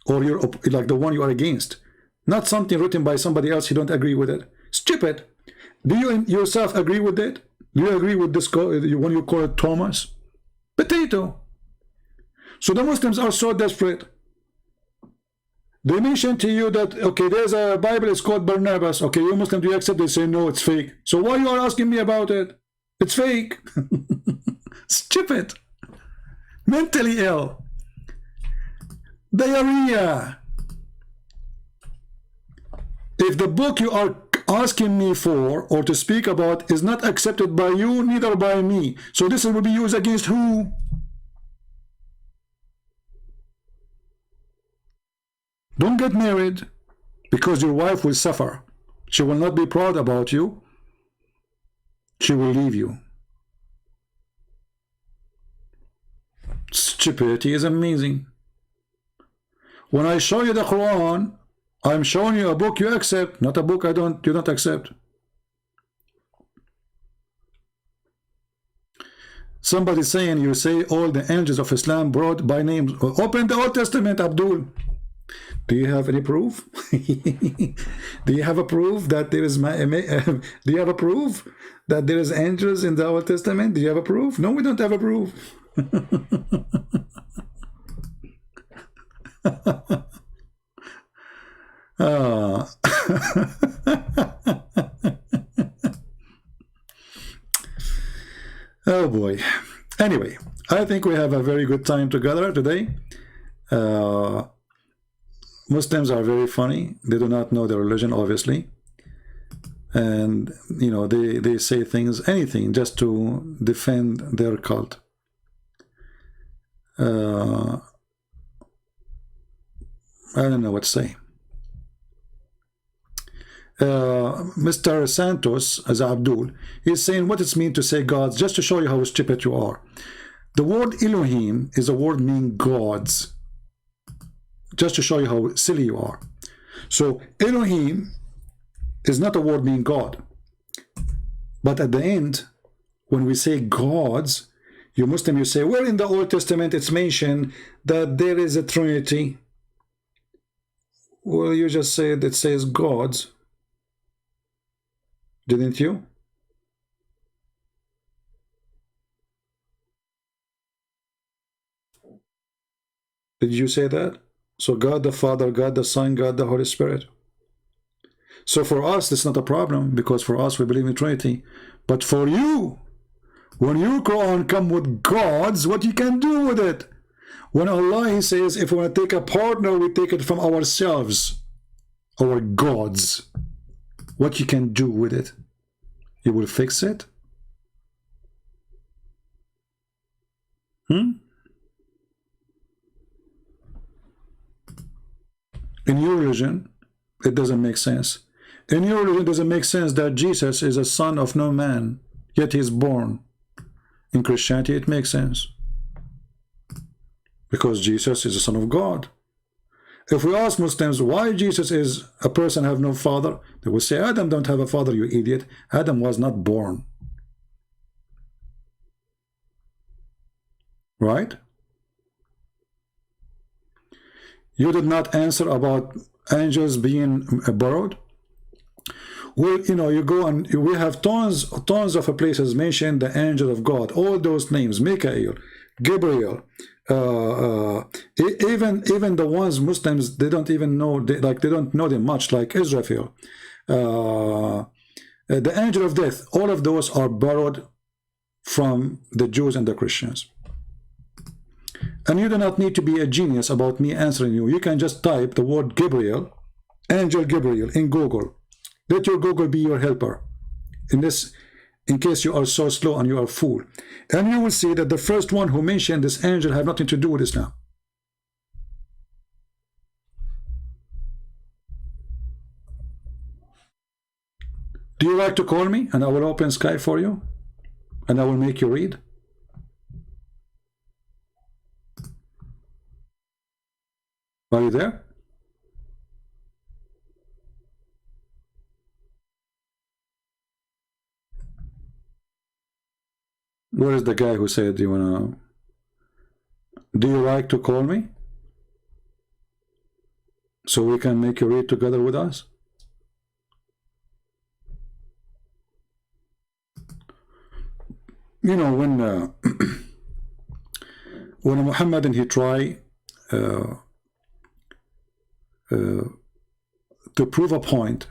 or your, like the one you are against, not something written by somebody else you don't agree with it. Stupid. Do you yourself agree with it? Do you agree with this when you call it Thomas? Potato. So the Muslims are so desperate. They mention to you that, okay, there's a Bible, it's called Barnabas. Okay, you Muslim, do you accept it? They say, no, it's fake. So why you are asking me about it? It's fake. Stupid. Mentally ill. Diarrhea. If the book you are asking me for or to speak about is not accepted by you, neither by me, so this will be used against who? Don't get married, because your wife will suffer. She will not be proud about you. She will leave you. Stupidity is amazing. When I show you the Quran, I'm showing you a book you accept, not a book you don't accept. Somebody saying you say all the angels of Islam brought by names. Open the Old Testament, Abdul. Do you have any proof? Do you have a proof that there is do you have a proof that there is angels in the Old Testament? Do you have a proof? No, we don't have a proof. Ah. Oh boy. Anyway, I think we have a very good time together today. Muslims are very funny. They do not know their religion, obviously. And, you know, they say things, anything, just to defend their cult. I don't know what to say. Mr. Santos, as Abdul, is saying what it means to say gods, just to show you how stupid you are. The word Elohim is a word meaning gods, just to show you how silly you are. So Elohim is not a word meaning God. But at the end, when we say gods, you Muslim, you say, well, in the Old Testament it's mentioned that there is a Trinity. Well, you just said it says gods. Didn't you? Did you say that? So God the Father, God the Son, God the Holy Spirit. So for us, it's not a problem, because for us, we believe in Trinity. But for you, when you go on come with gods, what you can do with it? When Allah, He says, if we want to take a partner, we take it from ourselves, our gods. What you can do with it? You will fix it? In your religion, it doesn't make sense. In your religion, it doesn't make sense that Jesus is a son of no man, yet He is born. In Christianity, it makes sense, because Jesus is the Son of God. If we ask Muslims why Jesus is a person have no father, they will say, Adam don't have a father, you idiot. Adam was not born. Right? You did not answer about angels being borrowed. Well, you know, you go and we have tons of places mentioned the angel of God, all those names, Michael, Gabriel, even the ones Muslims, they don't even know, they don't know them much, like Israel, the angel of death. All of those are borrowed from the Jews and the Christians. And you do not need to be a genius about me answering you. You can just type the word Gabriel, angel Gabriel, in Google. Let your Google be your helper in this, in case you are so slow and you are a fool. And you will see that the first one who mentioned this angel have nothing to do with Islam. Do you like to call me and I will open Skype for you and I will make you read? Are you there? Where is the guy who said, do you like to call me? So we can make you read together with us? You know, when Mohammed and he try to prove a point,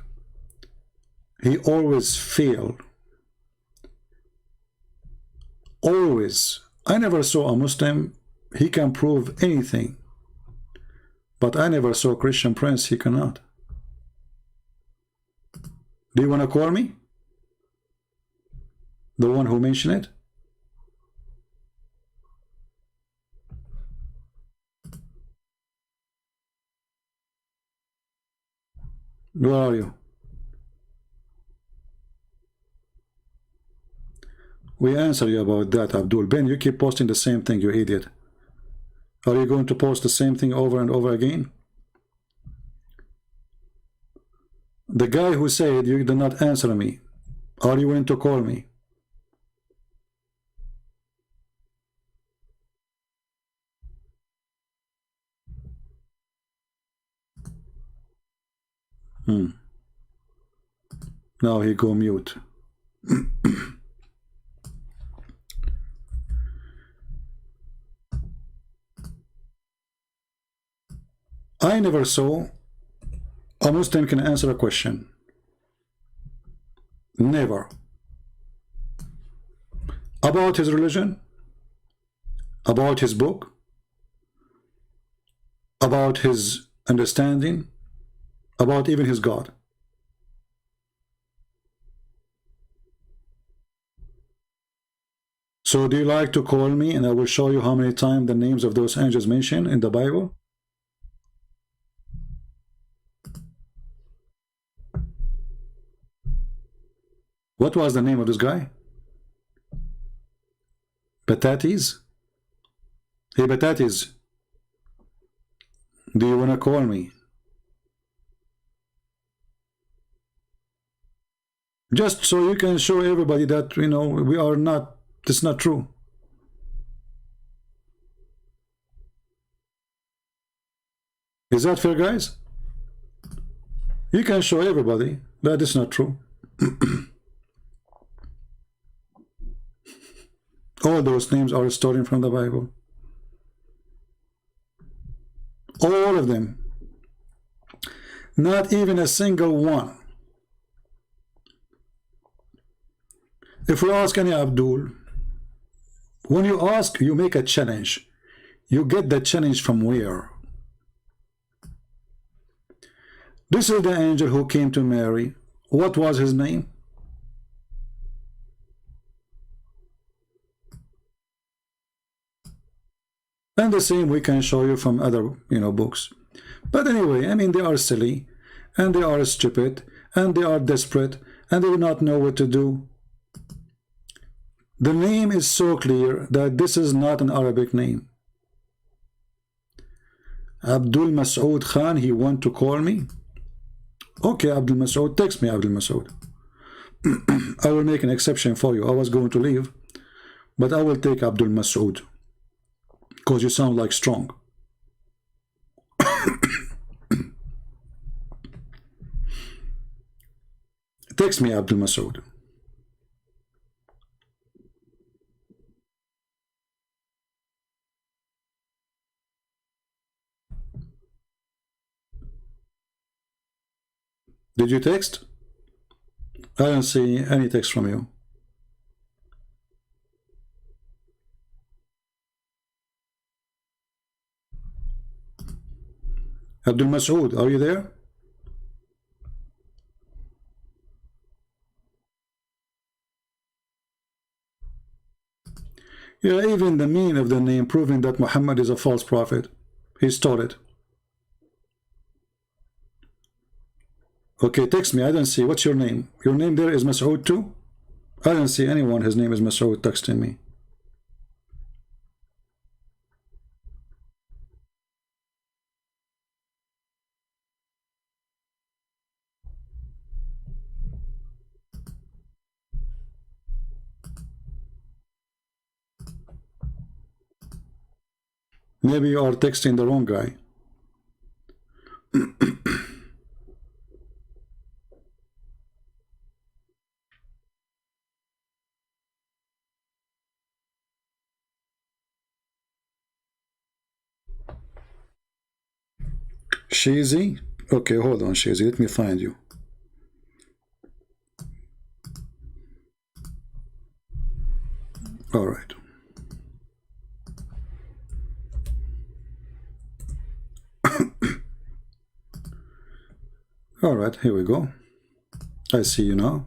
he always failed. Always. I never saw a Muslim, he can prove anything. But I never saw a Christian prince, he cannot. Do you want to call me? The one who mentioned it? Where are you? We answer you about that, Abdul. Ben, you keep posting the same thing, you idiot. Are you going to post the same thing over and over again? The guy who said you did not answer me, are you going to call me? Now he go mute. I never saw a Muslim can answer a question. Never. About his religion, about his book, about his understanding, about even his God. So do you like to call me and I will show you how many times the names of those angels mentioned in the Bible? What was the name of this guy? Patatis? Hey, Patatis, do you want to call me? Just so you can show everybody that, you know, we are not, it's not true. Is that fair, guys? You can show everybody that it's not true. All those names are stolen from the Bible. All of them. Not even a single one. If we ask any Abdul, when you ask, you make a challenge. You get the challenge from where? This is the angel who came to Mary. What was his name? And the same we can show you from other, you know, books. But anyway, I mean, they are silly, and they are stupid, and they are desperate, and they do not know what to do. The name is so clear that this is not an Arabic name. Abdul Masood Khan, he want to call me. Okay, Abdul Masood, text me, Abdul Masood. I will make an exception for you. I was going to leave, but I will take Abdul Masood. Because you sound like strong. Text me, Abdul Masood. Did you text? I don't see any text from you. Abdul Masood, are you there? Yeah, even the meaning of the name proving that Muhammad is a false prophet. He stole it. Okay, text me. I don't see. What's your name? Your name there is Masood too? I don't see anyone. His name is Masood texting me. Maybe you are texting the wrong guy. Shazy? Okay, hold on, Shazy. Let me find you. All right. All right, here we go. I see you now.